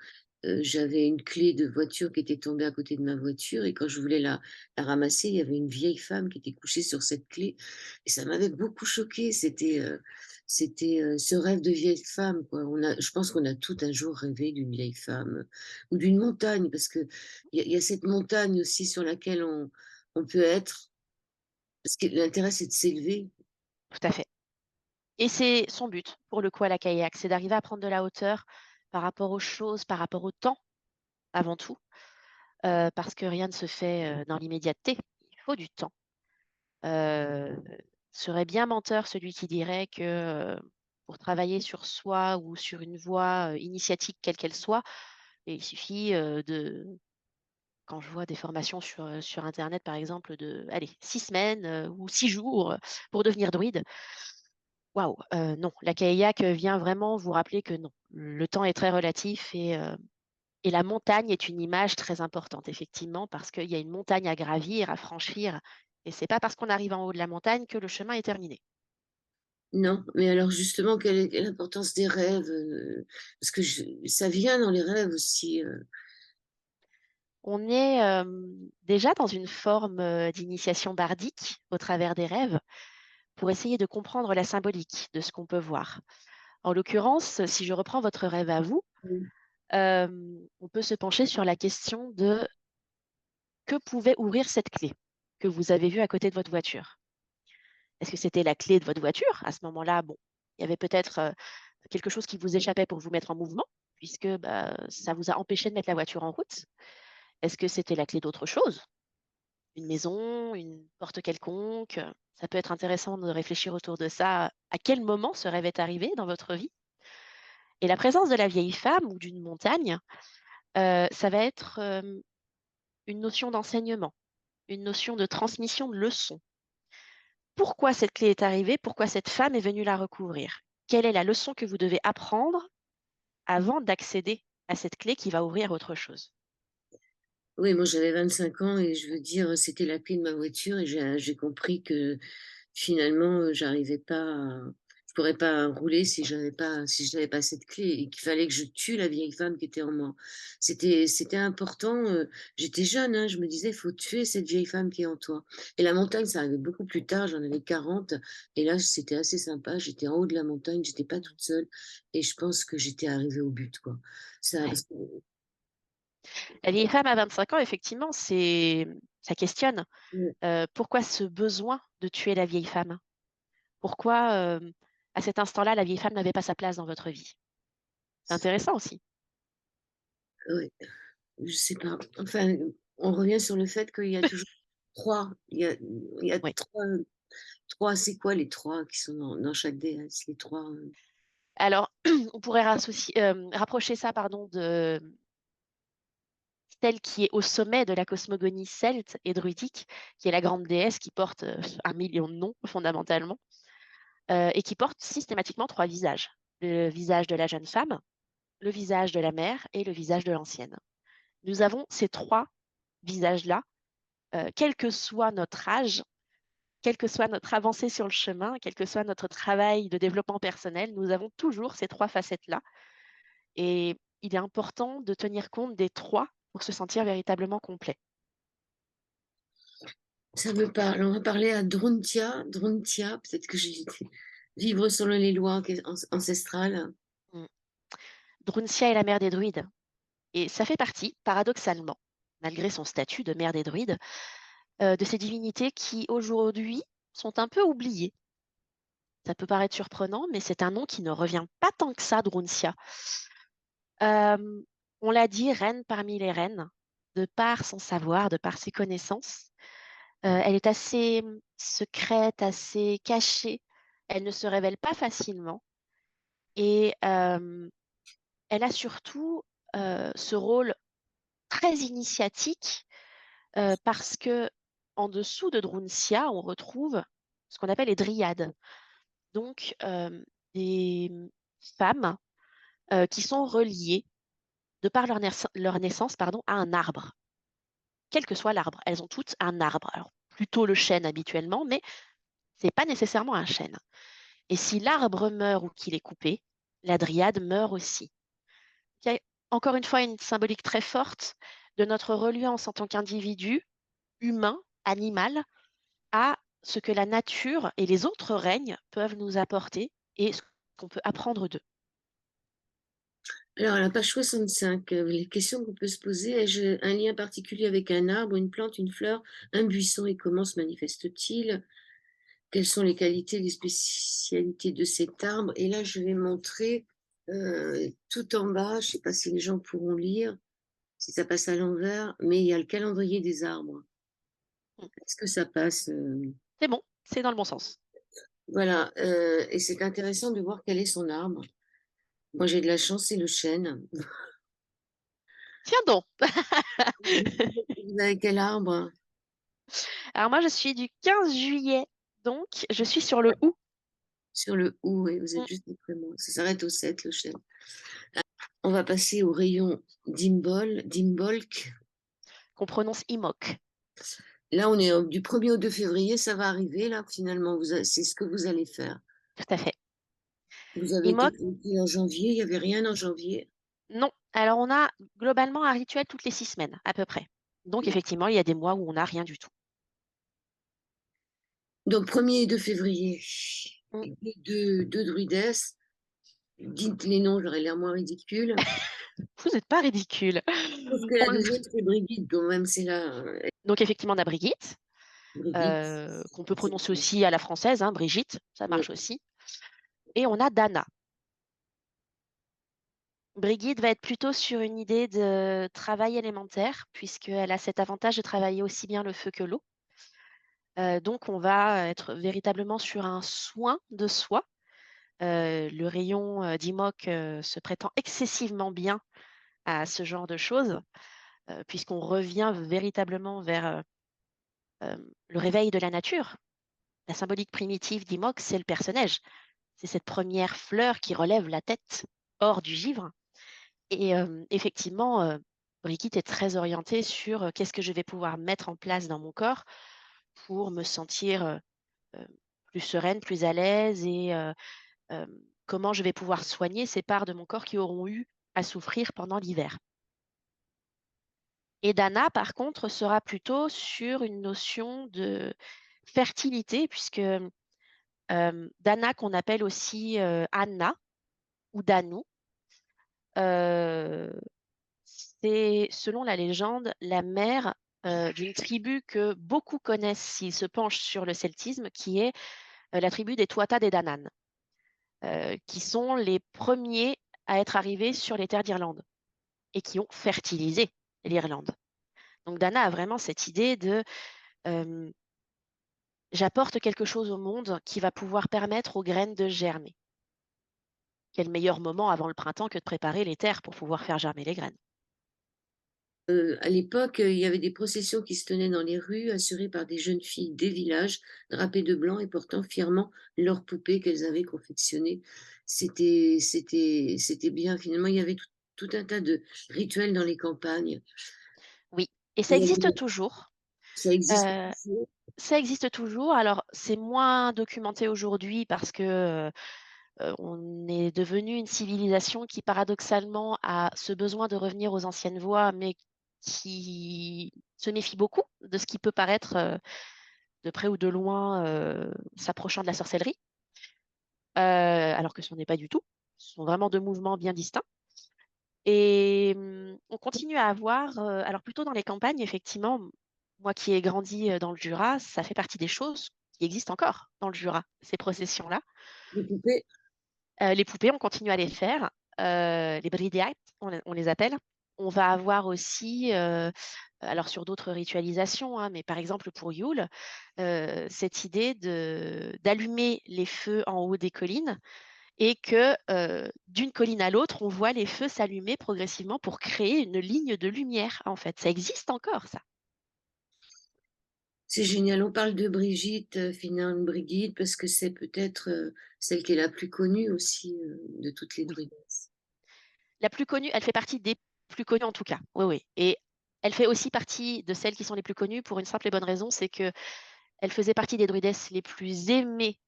j'avais une clé de voiture qui était tombée à côté de ma voiture et quand je voulais la ramasser, il y avait une vieille femme qui était couchée sur cette clé et ça m'avait beaucoup choquée. C'était ce rêve de vieille femme, quoi. Je pense qu'on a tout un jour rêvé d'une vieille femme, ou d'une montagne parce qu'il y a cette montagne aussi sur laquelle on peut être parce que l'intérêt, c'est de s'élever. Tout à fait. Et c'est son but, pour le coup, à la kayak, c'est d'arriver à prendre de la hauteur par rapport aux choses, par rapport au temps, avant tout, parce que rien ne se fait dans l'immédiateté. Il faut du temps. Euh, Serait bien menteur celui qui dirait que pour travailler sur soi ou sur une voie initiatique, quelle qu'elle soit, il suffit quand je vois des formations sur Internet, par exemple, de, allez, 6 semaines ou 6 jours pour devenir druide. Waouh, non, la kayak vient vraiment vous rappeler que non, le temps est très relatif et la montagne est une image très importante, effectivement, parce qu'il y a une montagne à gravir, à franchir, et c'est pas parce qu'on arrive en haut de la montagne que le chemin est terminé. Non, mais alors justement, quelle est l'importance des rêves? Parce que ça vient dans les rêves aussi. On est déjà dans une forme d'initiation bardique au travers des rêves pour essayer de comprendre la symbolique de ce qu'on peut voir. En l'occurrence, si je reprends votre rêve à vous, Mm. euh, on peut se pencher sur la question de que pouvait ouvrir cette clé que vous avez vue à côté de votre voiture. Est-ce que c'était la clé de votre voiture? À ce moment-là, bon, il y avait peut-être quelque chose qui vous échappait pour vous mettre en mouvement, puisque bah, ça vous a empêché de mettre la voiture en route. Est-ce que c'était la clé d'autre chose? Une maison, une porte quelconque? Ça peut être intéressant de réfléchir autour de ça. À quel moment ce rêve est arrivé dans votre vie? Et la présence de la vieille femme ou d'une montagne, ça va être une notion d'enseignement, une notion de transmission de leçons. Pourquoi cette clé est arrivée? Pourquoi cette femme est venue la recouvrir? Quelle est la leçon que vous devez apprendre avant d'accéder à cette clé qui va ouvrir autre chose? Oui, moi j'avais 25 ans et je veux dire, c'était la clé de ma voiture et j'ai compris que finalement, j'arrivais pas je pourrais pas rouler si je n'avais pas cette clé et qu'il fallait que je tue la vieille femme qui était en moi. C'était important, j'étais jeune, hein, je me disais: «Il faut tuer cette vieille femme qui est en toi» et la montagne, ça arrivait beaucoup plus tard, j'en avais 40 et là, c'était assez sympa. J'étais en haut de la montagne, j'étais pas toute seule et je pense que j'étais arrivée au but, quoi. Ça Ouais. parce que La vieille femme à 25 ans, effectivement, ça questionne. mmh, Pourquoi ce besoin de tuer la vieille femme? Pourquoi, à cet instant-là, la vieille femme n'avait pas sa place dans votre vie? C'est intéressant aussi. ouais. Je sais pas. Enfin, on revient sur le fait qu'il y a toujours 3. Il y a Oui. 3. C'est quoi les 3 qui sont dans chaque déesse? Les 3. Alors, on pourrait rapprocher ça, pardon, de celle qui est au sommet de la cosmogonie celte et druidique, qui est la grande déesse qui porte 1 million de noms, fondamentalement, et qui porte systématiquement 3 visages. Le visage de la jeune femme, le visage de la mère et le visage de l'ancienne. Nous avons ces 3 visages-là, quel que soit notre âge, quelle que soit notre avancée sur le chemin, quel que soit notre travail de développement personnel, nous avons toujours ces 3 facettes-là. Et il est important de tenir compte des 3 pour se sentir véritablement complet. Ça me parle. On va parler à Druntia, peut-être que j'ai été vivre selon les lois ancestrales. Mm. Druncia est la mère des druides. Et ça fait partie, paradoxalement, malgré son statut de mère des druides, de ces divinités qui aujourd'hui sont un peu oubliées. Ça peut paraître surprenant, mais c'est un nom qui ne revient pas tant que ça, Druncia. Euh, on l'a dit, reine parmi les reines, de par son savoir, de par ses connaissances. Elle est assez secrète, assez cachée. Elle ne se révèle pas facilement. Et elle a surtout ce rôle très initiatique parce que en dessous de Drunsia, on retrouve ce qu'on appelle les dryades. Donc, des femmes qui sont reliées de par leur naissance, pardon, à un arbre, quel que soit l'arbre. Elles ont toutes un arbre. Alors, plutôt le chêne habituellement, mais c'est pas nécessairement un chêne. Et si l'arbre meurt ou qu'il est coupé, la dryade meurt aussi. Il y a encore une fois une symbolique très forte de notre reliance en tant qu'individu, humain, animal, à ce que la nature et les autres règnes peuvent nous apporter et ce qu'on peut apprendre d'eux. Alors, à la page 65, les questions qu'on peut se poser, ai-je un lien particulier avec un arbre, une plante, une fleur, un buisson et comment se manifeste-t-il? Quelles sont les qualités, les spécialités de cet arbre? Et là, je vais montrer tout en bas, je ne sais pas si les gens pourront lire, si ça passe à l'envers, mais il y a le calendrier des arbres. Mm. Est-ce que ça passe? C'est bon, c'est dans le bon sens. Voilà, et c'est intéressant de voir quel est son arbre. Moi, j'ai de la chance, c'est le chêne. Tiens donc. Vous avez quel arbre? Alors moi, je suis du 15 juillet, donc je suis sur le août, Sur le ou, et vous êtes juste après moi. Ça s'arrête au 7, le chêne. On va passer au rayon d'Imbolc. qu'on prononce Imok. Là, on est du 1er au 2 février, ça va arriver, là, finalement, c'est ce que vous allez faire. Tout à fait. Vous avez été Imok, confié en janvier, il n'y avait rien en janvier. non. Alors on a globalement un rituel toutes les 6 semaines, à peu près. Donc effectivement, il y a des mois où on n'a rien du tout. Donc, 1er et 2 février, Mm. deux druidesses. Dites les noms, j'aurais l'air moins ridicule. Vous n'êtes pas ridicule. Sauf que la deuxième, c'est Brigitte, quand même, c'est là, Donc effectivement, on a Brigitte, Brigitte. qu'on peut prononcer aussi à la française, hein, Brigitte, ça marche aussi. Et on a Dana. Brigitte va être plutôt sur une idée de travail élémentaire, puisqu'elle a cet avantage de travailler aussi bien le feu que l'eau. Donc, on va être véritablement sur un soin de soi. Le rayon d'Imoc se prétend excessivement bien à ce genre de choses, puisqu'on revient véritablement vers le réveil de la nature. La symbolique primitive d'Imoc, c'est le personnage. C'est cette première fleur qui relève la tête hors du givre. Et effectivement, Brigitte est très orientée sur qu'est-ce que je vais pouvoir mettre en place dans mon corps pour me sentir plus sereine, plus à l'aise et comment je vais pouvoir soigner ces parts de mon corps qui auront eu à souffrir pendant l'hiver. Et Dana, par contre, sera plutôt sur une notion de fertilité, puisque Dana, qu'on appelle aussi Anna ou Danu, euh, c'est, selon la légende, la mère d'une tribu que beaucoup connaissent s'ils se penchent sur le celtisme, qui est la tribu des Tuatha des Danann, qui sont les premiers à être arrivés sur les terres d'Irlande et qui ont fertilisé l'Irlande. Donc Dana a vraiment cette idée de euh, j'apporte quelque chose au monde qui va pouvoir permettre aux graines de germer. Quel meilleur moment avant le printemps que de préparer les terres pour pouvoir faire germer les graines. À l'époque, il y avait des processions qui se tenaient dans les rues, assurées par des jeunes filles des villages, drapées de blanc et portant fièrement leurs poupées qu'elles avaient confectionnées. C'était bien. Finalement, il y avait tout un tas de rituels dans les campagnes. Oui, et ça Et existe toujours. ça existe Euh, toujours. Ça existe toujours. Alors, c'est moins documenté aujourd'hui parce que on est devenu une civilisation qui, paradoxalement, a ce besoin de revenir aux anciennes voies, mais qui se méfie beaucoup de ce qui peut paraître de près ou de loin s'approchant de la sorcellerie, alors que ce n'est pas du tout. Ce sont vraiment deux mouvements bien distincts. Et on continue à avoir, alors plutôt dans les campagnes, effectivement, moi qui ai grandi dans le Jura, ça fait partie des choses qui existent encore dans le Jura, ces processions-là. Les poupées. Les poupées, on continue à les faire. Les brideates, on les appelle. On va avoir aussi, alors sur d'autres ritualisations, hein, mais par exemple pour Yule, cette idée d'allumer les feux en haut des collines et que d'une colline à l'autre, on voit les feux s'allumer progressivement pour créer une ligne de lumière, en fait. Ça existe encore, ça. C'est génial. On parle de Brigitte, Finande Brigide, parce que c'est peut-être celle qui est la plus connue aussi de toutes les Oui. druidesses. La plus connue, elle fait partie des plus connues en tout cas. Oui, oui. Et elle fait aussi partie de celles qui sont les plus connues pour une simple et bonne raison, c'est que elle faisait partie des druidesses les plus aimées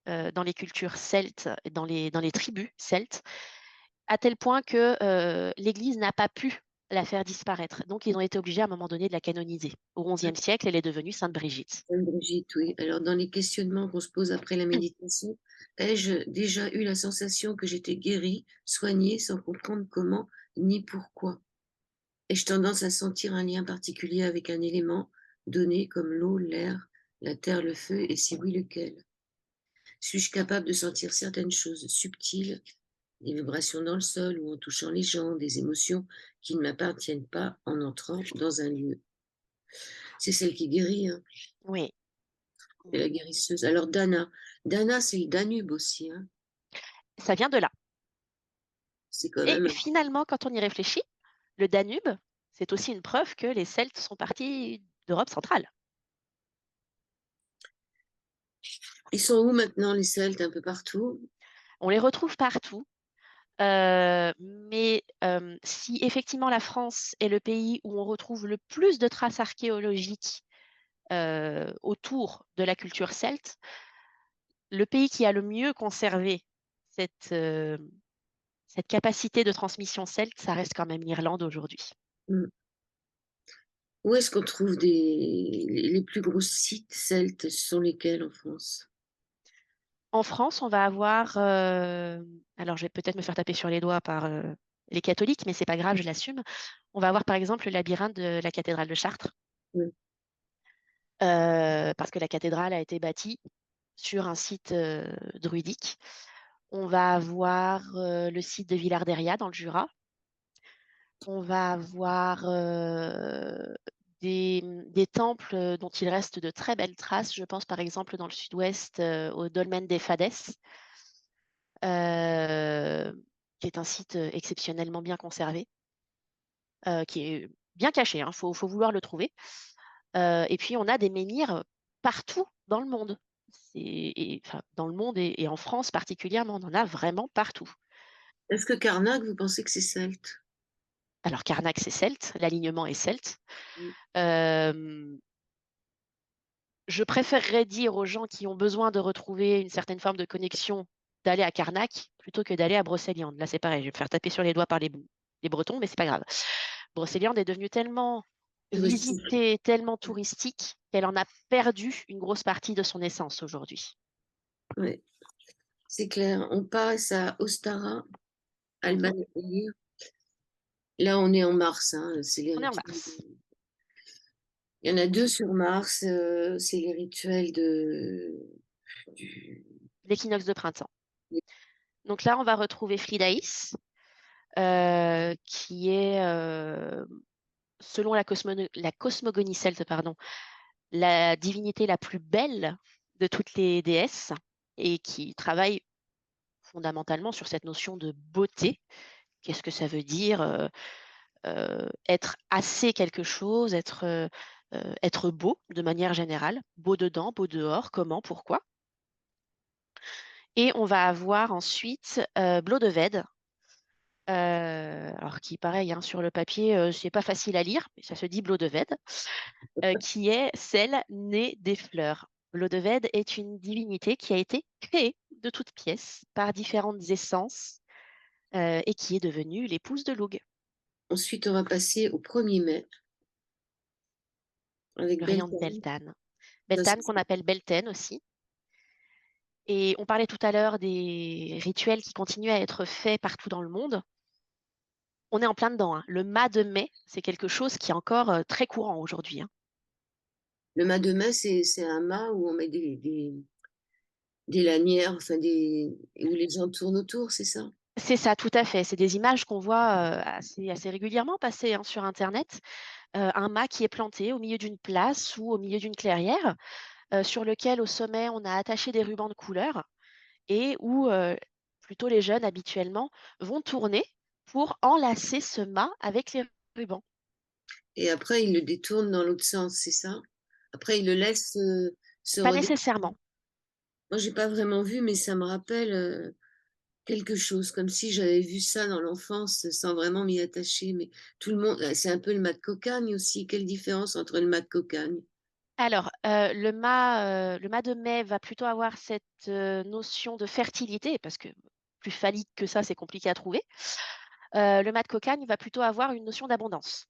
dans les cultures celtes, dans les tribus celtes, à tel point que l'Église n'a pas pu la faire disparaître. Donc, ils ont été obligés à un moment donné de la canoniser. Au XIe siècle, elle est devenue Sainte Brigitte. Sainte Brigitte, oui. Alors, dans les questionnements qu'on se pose après la méditation, ai-je déjà eu la sensation que j'étais guérie, soignée, sans comprendre comment ni pourquoi? Ai-je tendance à sentir un lien particulier avec un élément donné comme l'eau, l'air, la terre, le feu, et si oui, lequel? Suis-je capable de sentir certaines choses subtiles, des vibrations dans le sol ou en touchant les gens, des émotions qui ne m'appartiennent pas en entrant dans un lieu? C'est celle qui guérit, hein, Oui. c'est la guérisseuse. Alors Dana, Dana c'est le Danube aussi, hein. Ça vient de là. C'est quand Et même. finalement, quand on y réfléchit, le Danube, c'est aussi une preuve que les Celtes sont partis d'Europe centrale. Ils sont où maintenant les Celtes? Un peu partout. On les retrouve partout. Mais si effectivement la France est le pays où on retrouve le plus de traces archéologiques autour de la culture celte, le pays qui a le mieux conservé cette, cette capacité de transmission celte, ça reste quand même l'Irlande aujourd'hui. Mm. Où est-ce qu'on trouve les plus gros sites celtes? Ce sont lesquels en France? En France, on va avoir, alors je vais peut-être me faire taper sur les doigts par les catholiques, mais c'est pas grave, je l'assume. On va avoir par exemple le labyrinthe de la cathédrale de Chartres, Oui. parce que la cathédrale a été bâtie sur un site druidique. On va avoir le site de Villarderia dans le Jura. On va avoir des temples dont il reste de très belles traces. Je pense par exemple dans le sud-ouest au dolmen des Fades, euh, qui est un site exceptionnellement bien conservé, qui est bien caché, il faut vouloir le trouver. Et puis on a des menhirs partout dans le monde. Enfin, dans le monde et en France particulièrement, on en a vraiment partout. Est-ce que Karnak, vous pensez que c'est celte? Alors Karnak, c'est celte, l'alignement est celte. Oui. Euh, je préférerais dire aux gens qui ont besoin de retrouver une certaine forme de connexion d'aller à Karnak plutôt que d'aller à Brocéliande. Là, c'est pareil, je vais me faire taper sur les doigts par les Bretons, mais c'est pas grave. Brocéliande est devenue tellement Touristique. visitée, tellement touristique, qu'elle en a perdu une grosse partie de son essence aujourd'hui. Oui, c'est clair. On passe à Ostara, Alban. Mhm. Là, on est en mars, hein, c'est les On est en rituels. mars, Il y en a deux sur Mars, c'est les rituels du- l'équinoxe de printemps. Donc là, on va retrouver Fridaïs, qui est, selon la cosmogonie celte, pardon, la divinité la plus belle de toutes les déesses et qui travaille fondamentalement sur cette notion de beauté. Qu'est-ce que ça veut dire être assez quelque chose, être beau de manière générale, beau dedans, beau dehors, comment, pourquoi. Et on va avoir ensuite Blodeuwedd, alors qui, pareil, hein, sur le papier, c'est pas facile à lire, mais ça se dit Blodeuwedd, qui est celle née des fleurs. Blodeuwedd est une divinité qui a été créée de toutes pièces par différentes essences et qui est devenue l'épouse de Lugh, Ensuite, on va passer au 1er mai avec le rayon de Beltane. Beltane. Ça, Beltane qu'on appelle Beltane aussi. Et on parlait tout à l'heure des rituels qui continuent à être faits partout dans le monde. On est en plein dedans, hein. Le mât de mai, c'est quelque chose qui est encore très courant aujourd'hui, hein. le mât de mai, c'est un mât où on met des lanières, enfin où les gens tournent autour, c'est ça? C'est ça, tout à fait. C'est des images qu'on voit assez régulièrement passer hein, sur Internet. Un mât qui est planté au milieu d'une place ou au milieu d'une clairière, sur lequel au sommet on a attaché des rubans de couleur et où plutôt les jeunes habituellement vont tourner pour enlacer ce mât avec les rubans. Et après, ils le détournent dans l'autre sens, c'est ça? Après, il le laisse se Pas redécouvrir. nécessairement. Moi, j'ai pas vraiment vu, mais ça me rappelle quelque chose, comme si j'avais vu ça dans l'enfance sans vraiment m'y attacher. Mais tout le monde, c'est un peu le mat de cocagne aussi. Quelle différence entre le mat de cocagne? Alors, le mât de mai va plutôt avoir cette notion de fertilité, parce que plus phallique que ça, c'est compliqué à trouver. Le mât de cocagne va plutôt avoir une notion d'abondance.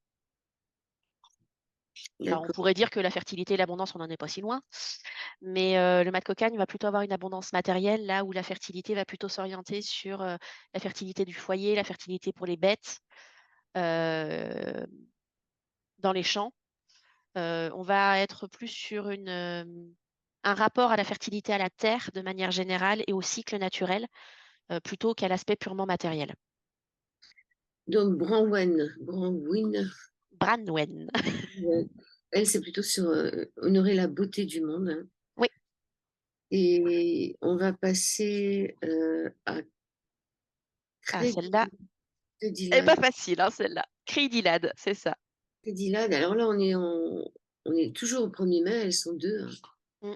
Alors, on D'accord. pourrait dire que la fertilité et l'abondance, on n'en est pas si loin, mais le mât de cocagne va plutôt avoir une abondance matérielle, là où la fertilité va plutôt s'orienter sur la fertilité du foyer, la fertilité pour les bêtes, euh, dans les champs. On va être plus sur un rapport à la fertilité à la terre de manière générale et au cycle naturel, plutôt qu'à l'aspect purement matériel. Donc, Branwen, Branwen. ouais. Elle, c'est plutôt sur honorer la beauté du monde, hein. Oui, Et on va passer à ah, celle-là est Crédilade. pas facile, hein, celle-là. Cridilade, c'est ça. Crédilade. Alors là, on est toujours au 1er mai, elles sont deux, hein. Mm.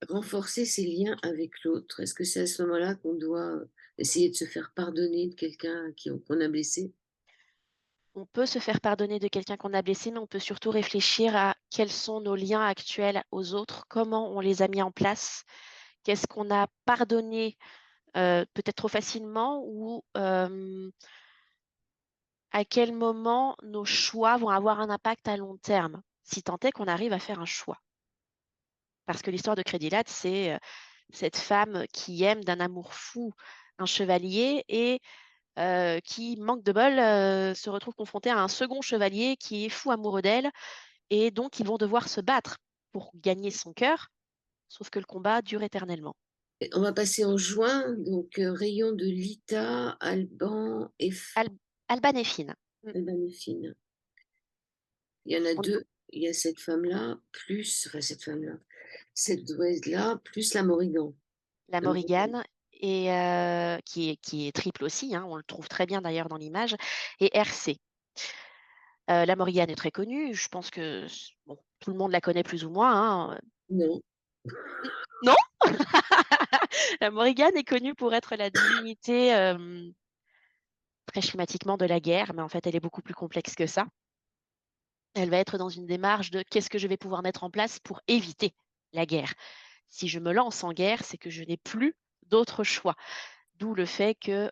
Renforcer ses liens avec l'autre. Est-ce que c'est à ce moment-là qu'on doit essayer de se faire pardonner de quelqu'un qu'on a blessé? On peut se faire pardonner de quelqu'un qu'on a blessé, mais on peut surtout réfléchir à quels sont nos liens actuels aux autres, comment on les a mis en place, qu'est-ce qu'on a pardonné peut-être trop facilement ou à quel moment nos choix vont avoir un impact à long terme, si tant est qu'on arrive à faire un choix. Parce que l'histoire de Crédilat, c'est cette femme qui aime d'un amour fou un chevalier et qui, manque de bol, se retrouve confrontée à un second chevalier qui est fou amoureux d'elle et donc ils vont devoir se battre pour gagner son cœur, sauf que le combat dure éternellement. On va passer en juin, donc rayon de Lita, Alban et Al- Alban est fine. Mm. Albanefine. Il y en a On- deux. Il y a cette femme-là, plus, enfin cette femme-là, cette Douaise-là, plus la Morrigan. La La Morrigan. Morrigan, et qui est triple aussi, hein, on le trouve très bien d'ailleurs dans l'image, et RC. La Morrigan est très connue, je pense que bon, tout le monde la connaît plus ou moins, hein. Non. Non? La Morrigan est connue pour être la divinité très schématiquement de la guerre, mais en fait elle est beaucoup plus complexe que ça. Elle va être dans une démarche de qu'est-ce que je vais pouvoir mettre en place pour éviter la guerre. Si je me lance en guerre, c'est que je n'ai plus d'autre choix. D'où le fait que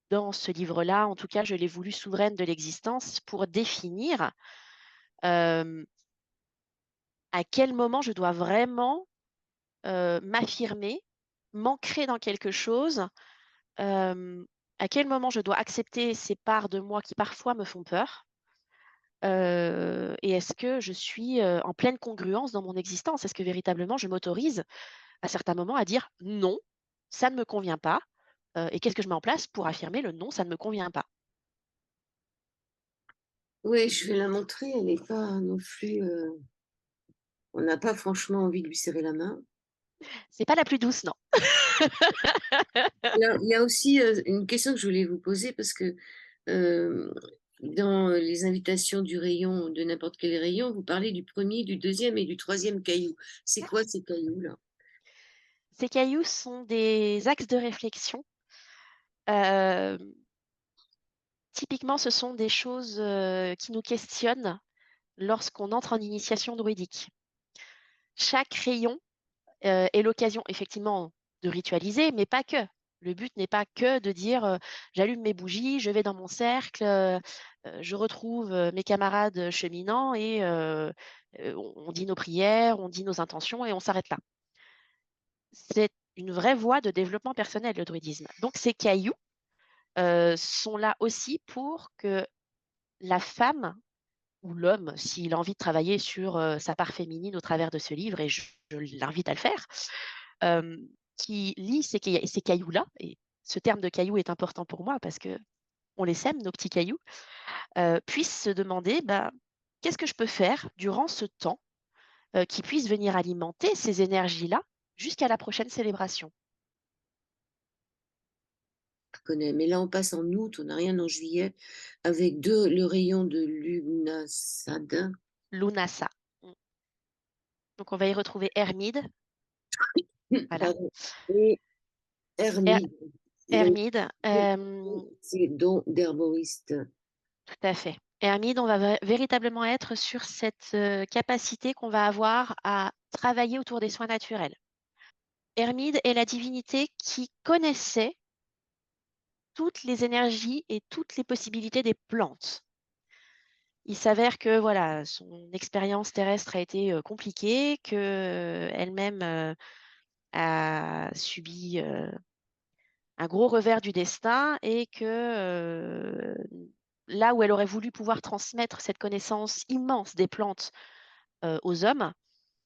dans ce livre-là, en tout cas, je l'ai voulu souveraine de l'existence pour définir euh, à quel moment je dois vraiment m'affirmer, m'ancrer dans quelque chose, euh, à quel moment je dois accepter ces parts de moi qui parfois me font peur, et est-ce que je suis en pleine congruence dans mon existence? Est-ce que véritablement je m'autorise à certains moments à dire non, ça ne me convient pas, et qu'est-ce que je mets en place pour affirmer le non, ça ne me convient pas? Oui, je vais la montrer. Elle n'est pas non plus. On n'a pas franchement envie de lui serrer la main. C'est pas la plus douce, non. Il y a aussi une question que je voulais vous poser parce que euh, dans les invitations du rayon, de n'importe quel rayon, vous parlez du premier, du deuxième et du troisième caillou. C'est quoi ces cailloux-là? Ces cailloux sont des axes de réflexion. Euh, Typiquement, ce sont des choses qui nous questionnent lorsqu'on entre en initiation druidique. Chaque rayon est l'occasion effectivement de ritualiser, mais pas que. Le but n'est pas que de dire j'allume mes bougies, je vais dans mon cercle, je retrouve mes camarades cheminants et on dit nos prières, on dit nos intentions et on s'arrête là. C'est une vraie voie de développement personnel, le druidisme. Donc ces cailloux sont là aussi pour que la femme ou l'homme, s'il a envie de travailler sur sa part féminine au travers de ce livre, et je l'invite à le faire, euh, qui lit ces cailloux-là, et ce terme de caillou est important pour moi parce que on les sème, nos petits cailloux, puisse se demander bah, qu'est-ce que je peux faire durant ce temps qui puisse venir alimenter ces énergies-là jusqu'à la prochaine célébration. Je connais. Mais là, on passe en août, on n'a rien en juillet, avec le rayon de Lugnasad. Lunasa. Donc, on va y retrouver Hermide. Voilà. Pardon. Et Her- Hermide. Donc, Hermide, c'est don d'herboriste. tout à fait. Hermide, on va véritablement être sur cette capacité qu'on va avoir à travailler autour des soins naturels. Hermide est la divinité qui connaissait toutes les énergies et toutes les possibilités des plantes. Il s'avère que voilà, son expérience terrestre a été compliquée, que elle-même a subi un gros revers du destin et que là où elle aurait voulu pouvoir transmettre cette connaissance immense des plantes aux hommes,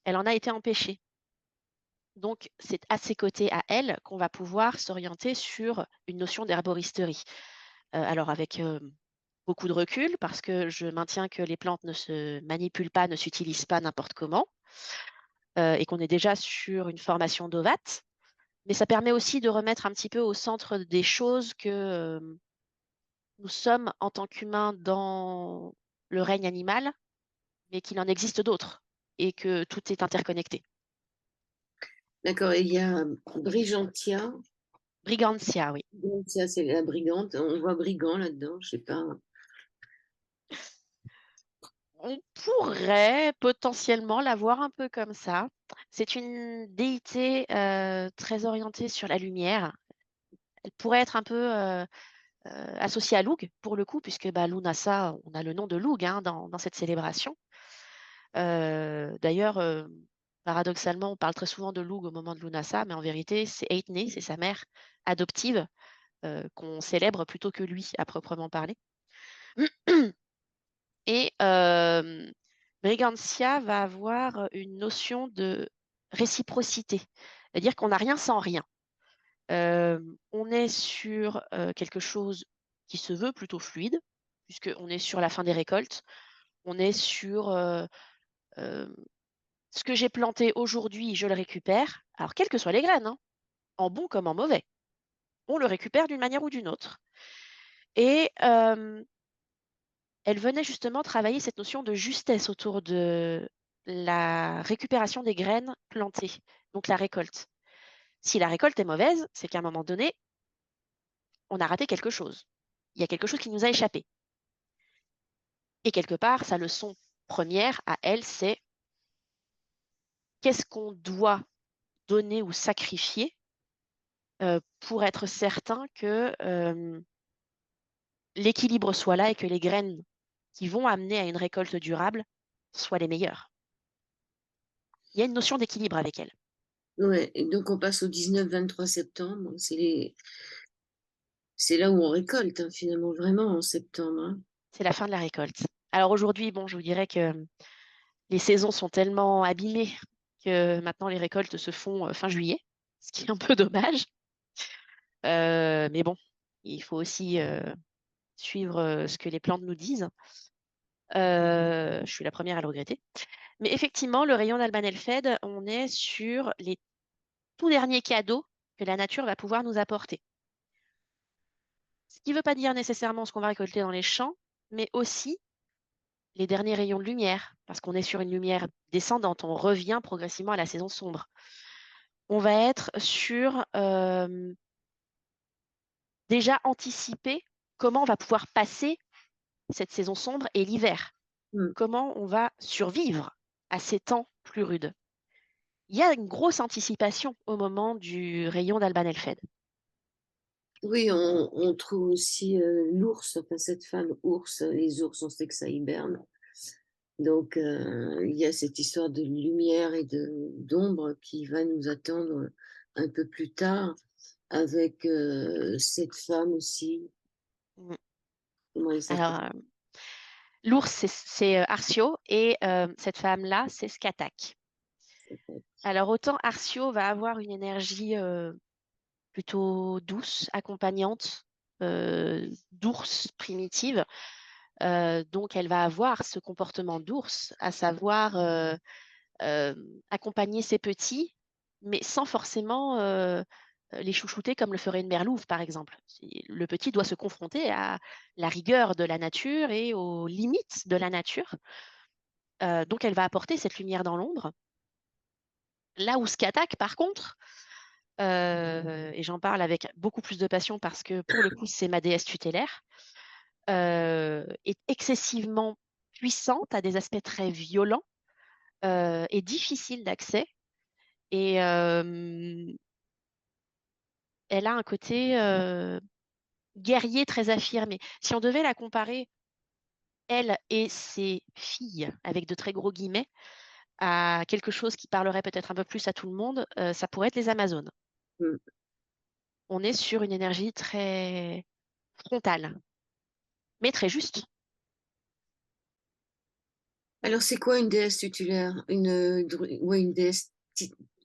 elle en a été empêchée. Donc, c'est à ses côtés, à elle, qu'on va pouvoir s'orienter sur une notion d'herboristerie. Alors, avec beaucoup de recul, parce que je maintiens que les plantes ne se manipulent pas, ne s'utilisent pas n'importe comment, et qu'on est déjà sur une formation d'ovate. Mais ça permet aussi de remettre un petit peu au centre des choses que nous sommes en tant qu'humains dans le règne animal, mais qu'il en existe d'autres et que tout est interconnecté. D'accord, et il y a Brigantia. Brigantia, oui. Brigantia, c'est la brigante. On voit brigand là-dedans, je sais pas. On pourrait potentiellement la voir un peu comme ça. C'est une déité très orientée sur la lumière. Elle pourrait être un peu associée à Lugh, pour le coup, puisque bah, Lunasa, on a le nom de Lugh hein, dans cette célébration. D'ailleurs, paradoxalement, on parle très souvent de Lugh au moment de Lunasa, mais en vérité, c'est Eithne, c'est sa mère adoptive, qu'on célèbre plutôt que lui, à proprement parler. Et Brigantia va avoir une notion de réciprocité, c'est-à-dire qu'on n'a rien sans rien. On est sur quelque chose qui se veut plutôt fluide, puisqu'on est sur la fin des récoltes. On est sur euh, ce que j'ai planté aujourd'hui, je le récupère. Alors, quelles que soient les graines, hein, en bon comme en mauvais, on le récupère d'une manière ou d'une autre. Et elle venait justement travailler cette notion de justesse autour de la récupération des graines plantées, donc la récolte. Si la récolte est mauvaise, c'est qu'à un moment donné, on a raté quelque chose. Il y a quelque chose qui nous a échappé. Et quelque part, sa leçon première à elle, c'est qu'est-ce qu'on doit donner ou sacrifier pour être certain que l'équilibre soit là et que les graines qui vont amener à une récolte durable soient les meilleures. Il y a une notion d'équilibre avec elle. Ouais, et donc on passe au 19-23 septembre. C'est là où on récolte, hein, finalement, vraiment en septembre. Hein. C'est la fin de la récolte. Alors aujourd'hui, bon, je vous dirais que les saisons sont tellement abîmées que maintenant les récoltes se font fin juillet, ce qui est un peu dommage. Mais bon, il faut aussi suivre ce que les plantes nous disent. Je suis la première à le regretter. Mais effectivement, le rayon d'Alban Elfed, on est sur les tout derniers cadeaux que la nature va pouvoir nous apporter. Ce qui ne veut pas dire nécessairement ce qu'on va récolter dans les champs, mais aussi les derniers rayons de lumière, parce qu'on est sur une lumière descendante, on revient progressivement à la saison sombre. On va être sur déjà anticiper comment on va pouvoir passer cette saison sombre et l'hiver, Mm. comment on va survivre à ces temps plus rudes. Il y a une grosse anticipation au moment du rayon d'Alban Elfed. Oui, on trouve aussi l'ours, enfin cette femme ours. Les ours, on sait que ça hiberne. Donc, il y a cette histoire de lumière et d'ombre qui va nous attendre un peu plus tard avec cette femme aussi. Mm. Comment elle s'appelle? Alors, l'ours, c'est Arcio et cette femme-là, c'est Skatak. Alors, autant Arcio va avoir une énergie plutôt douce, accompagnante, d'ours primitive. Donc, elle va avoir ce comportement d'ours, à savoir euh, accompagner ses petits, mais sans forcément les chouchouter comme le ferait une mère louve, par exemple. Le petit doit se confronter à la rigueur de la nature et aux limites de la nature. Donc, elle va apporter cette lumière dans l'ombre. Là où Skatak, par contre, et j'en parle avec beaucoup plus de passion parce que pour le coup, c'est ma déesse tutélaire, est excessivement puissante, a des aspects très violents et difficiles d'accès. Et elle a un côté guerrier très affirmé. Si on devait la comparer, elle et ses filles, avec de très gros guillemets, à quelque chose qui parlerait peut-être un peu plus à tout le monde, ça pourrait être les Amazones. Mm. On est sur une énergie très frontale, mais très juste, Alors, c'est quoi une déesse tutélaire? Ouais, une déesse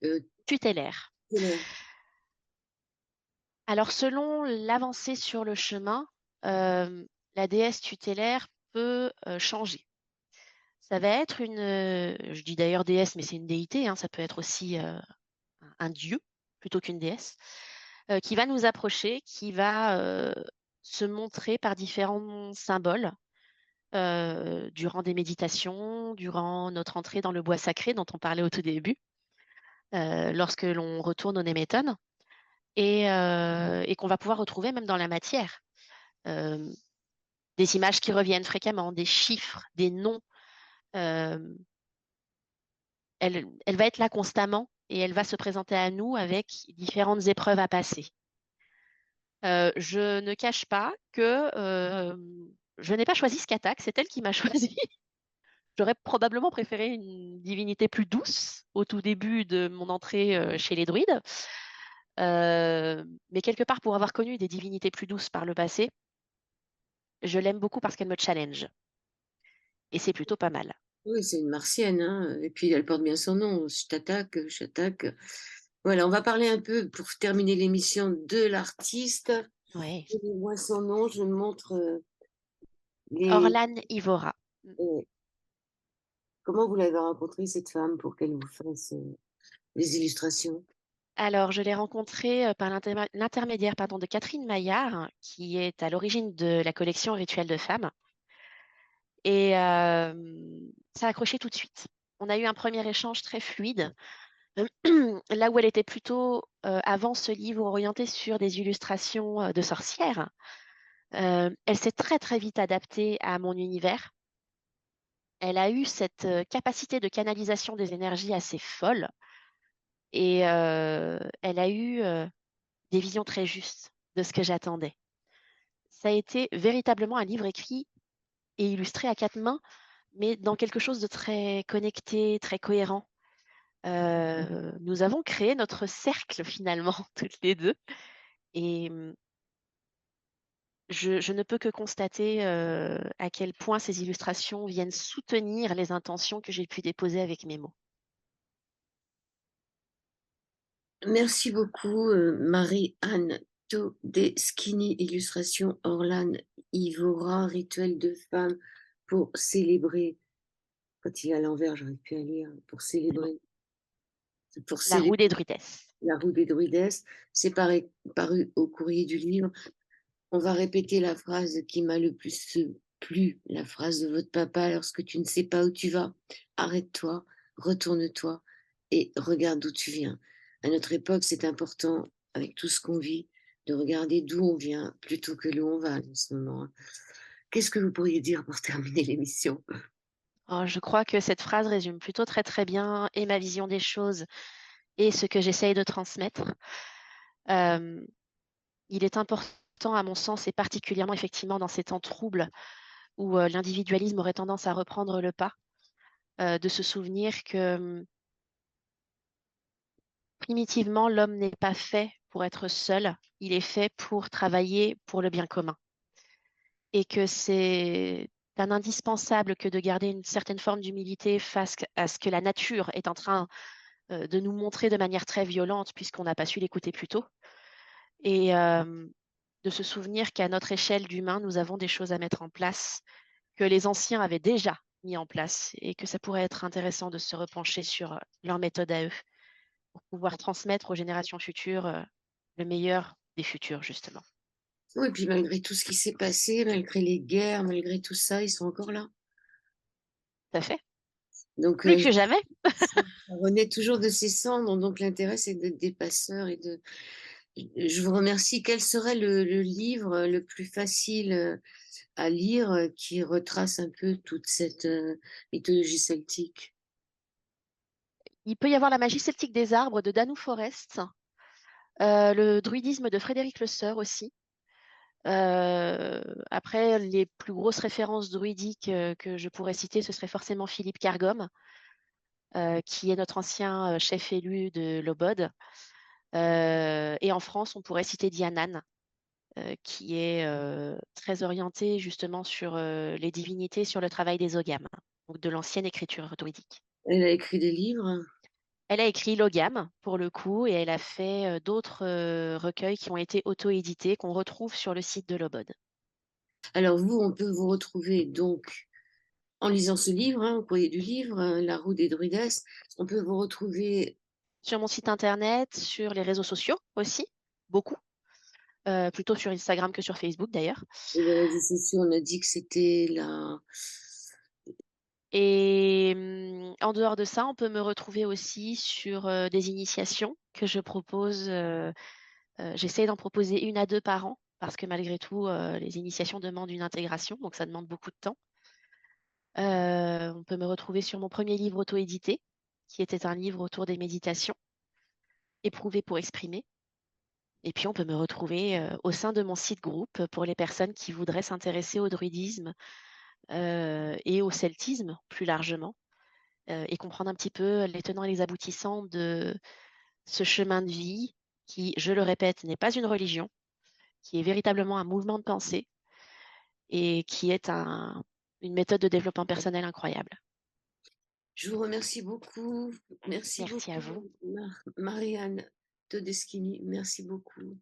euh, tutélaire. tutélaire. Alors, selon l'avancée sur le chemin, la déesse tutélaire peut changer. Ça va être je dis d'ailleurs déesse, mais c'est une déité, hein, ça peut être aussi un dieu plutôt qu'une déesse, qui va nous approcher, qui va se montrer par différents symboles durant des méditations, durant notre entrée dans le bois sacré dont on parlait au tout début, lorsque l'on retourne au Néméthone, et qu'on va pouvoir retrouver même dans la matière. Euh, des images qui reviennent fréquemment, des chiffres, des noms. Euh, elle va être là constamment et elle va se présenter à nous avec différentes épreuves à passer. Je ne cache pas que je n'ai pas choisi Skatak, c'est elle qui m'a choisi. J'aurais probablement préféré une divinité plus douce au tout début de mon entrée chez les druides. Mais quelque part, pour avoir connu des divinités plus douces par le passé, je l'aime beaucoup parce qu'elle me challenge. Et c'est plutôt pas mal. Oui, c'est une martienne, hein. Et puis elle porte bien son nom. Je t'attaque, je t'attaque. Voilà, on va parler un peu, pour terminer l'émission, de l'artiste. Ouais. Je vois son nom, je montre les. Orlan Ivora. euh, comment vous l'avez rencontrée, cette femme, pour qu'elle vous fasse les illustrations? Alors, je l'ai rencontrée par l'intermédiaire de Catherine Maillard, qui est à l'origine de la collection Rituel de femmes. Et ça a accroché tout de suite. On a eu un premier échange très fluide, là où elle était plutôt, avant ce livre, orientée sur des illustrations de sorcières. Elle s'est très très vite adaptée à mon univers. Elle a eu cette capacité de canalisation des énergies assez folle et elle a eu des visions très justes de ce que j'attendais. Ça a été véritablement un livre écrit et illustré à quatre mains, mais dans quelque chose de très connecté, très cohérent. Nous avons créé notre cercle finalement, toutes les deux. Et je ne peux que constater à quel point ces illustrations viennent soutenir les intentions que j'ai pu déposer avec mes mots. Merci beaucoup, Marie-Anne Todeschini, illustration Orlan Ivora, rituel de femme pour célébrer. Quand il est à l'envers, j'aurais pu à lire. Pour La roue célébrer des druidesses. la roue des druides. C'est paru au courrier du livre. On va répéter la phrase qui m'a le plus plu, la phrase de votre papa: lorsque tu ne sais pas où tu vas, arrête-toi, retourne-toi et regarde d'où tu viens. À notre époque, c'est important, avec tout ce qu'on vit, de regarder d'où on vient plutôt que d'où on va en ce moment. Qu'est-ce que vous pourriez dire pour terminer l'émission? Oh, je crois que cette phrase résume plutôt très très bien et ma vision des choses et ce que j'essaye de transmettre. Euh, il est important, à mon sens, et particulièrement effectivement dans ces temps troubles où l'individualisme aurait tendance à reprendre le pas, de se souvenir que primitivement, l'homme n'est pas fait pour être seul, il est fait pour travailler pour le bien commun. Et que c'est un indispensable que de garder une certaine forme d'humilité face à ce que la nature est en train de nous montrer de manière très violente puisqu'on n'a pas su l'écouter plus tôt. Et de se souvenir qu'à notre échelle d'humain, nous avons des choses à mettre en place que les anciens avaient déjà mis en place et que ça pourrait être intéressant de se repencher sur leur méthode à eux pour pouvoir transmettre aux générations futures le meilleur des futurs, justement. Oui, et puis malgré tout ce qui s'est passé, malgré les guerres, malgré tout ça, ils sont encore là. Tout à fait. Donc, Plus que jamais. On renaît toujours de ses cendres, donc l'intérêt, c'est d'être des passeurs et de. Je vous remercie. Quel serait le livre le plus facile à lire qui retrace un peu toute cette mythologie celtique? Il peut y avoir La magie celtique des arbres de Danou Forest, le druidisme de Frédéric Le Sœur aussi. Après, les plus grosses références druidiques que je pourrais citer, ce serait forcément Philippe Cargom, qui est notre ancien chef élu de l'Obod. Et en France, on pourrait citer Dianan, qui est très orientée justement sur les divinités, sur le travail des oghams, donc de l'ancienne écriture druidique. Elle a écrit des livres. Elle a écrit l'Ogham pour le coup et elle a fait d'autres recueils qui ont été auto-édités qu'on retrouve sur le site de l'Obod. Alors vous, on peut vous retrouver donc en lisant ce livre, au courrier du livre, La roue des druides. On peut vous retrouver Sur mon site internet, sur les réseaux sociaux aussi, beaucoup, plutôt sur Instagram que sur Facebook d'ailleurs. sur les réseaux sociaux. On a dit que c'était la. Et en dehors de ça, on peut me retrouver aussi sur des initiations que je propose. J'essaie d'en proposer 1 à 2 par an parce que malgré tout, les initiations demandent une intégration, donc ça demande beaucoup de temps. On peut me retrouver sur mon premier livre auto-édité, qui était un livre autour des méditations, éprouver pour exprimer. Et puis on peut me retrouver au sein de mon site groupe pour les personnes qui voudraient s'intéresser au druidisme et au celtisme plus largement et comprendre un petit peu les tenants et les aboutissants de ce chemin de vie qui, je le répète, n'est pas une religion, qui est véritablement un mouvement de pensée et qui est une méthode de développement personnel incroyable. Je vous remercie beaucoup. Merci Merci à vous. beaucoup, Marianne Todeschini. Merci beaucoup.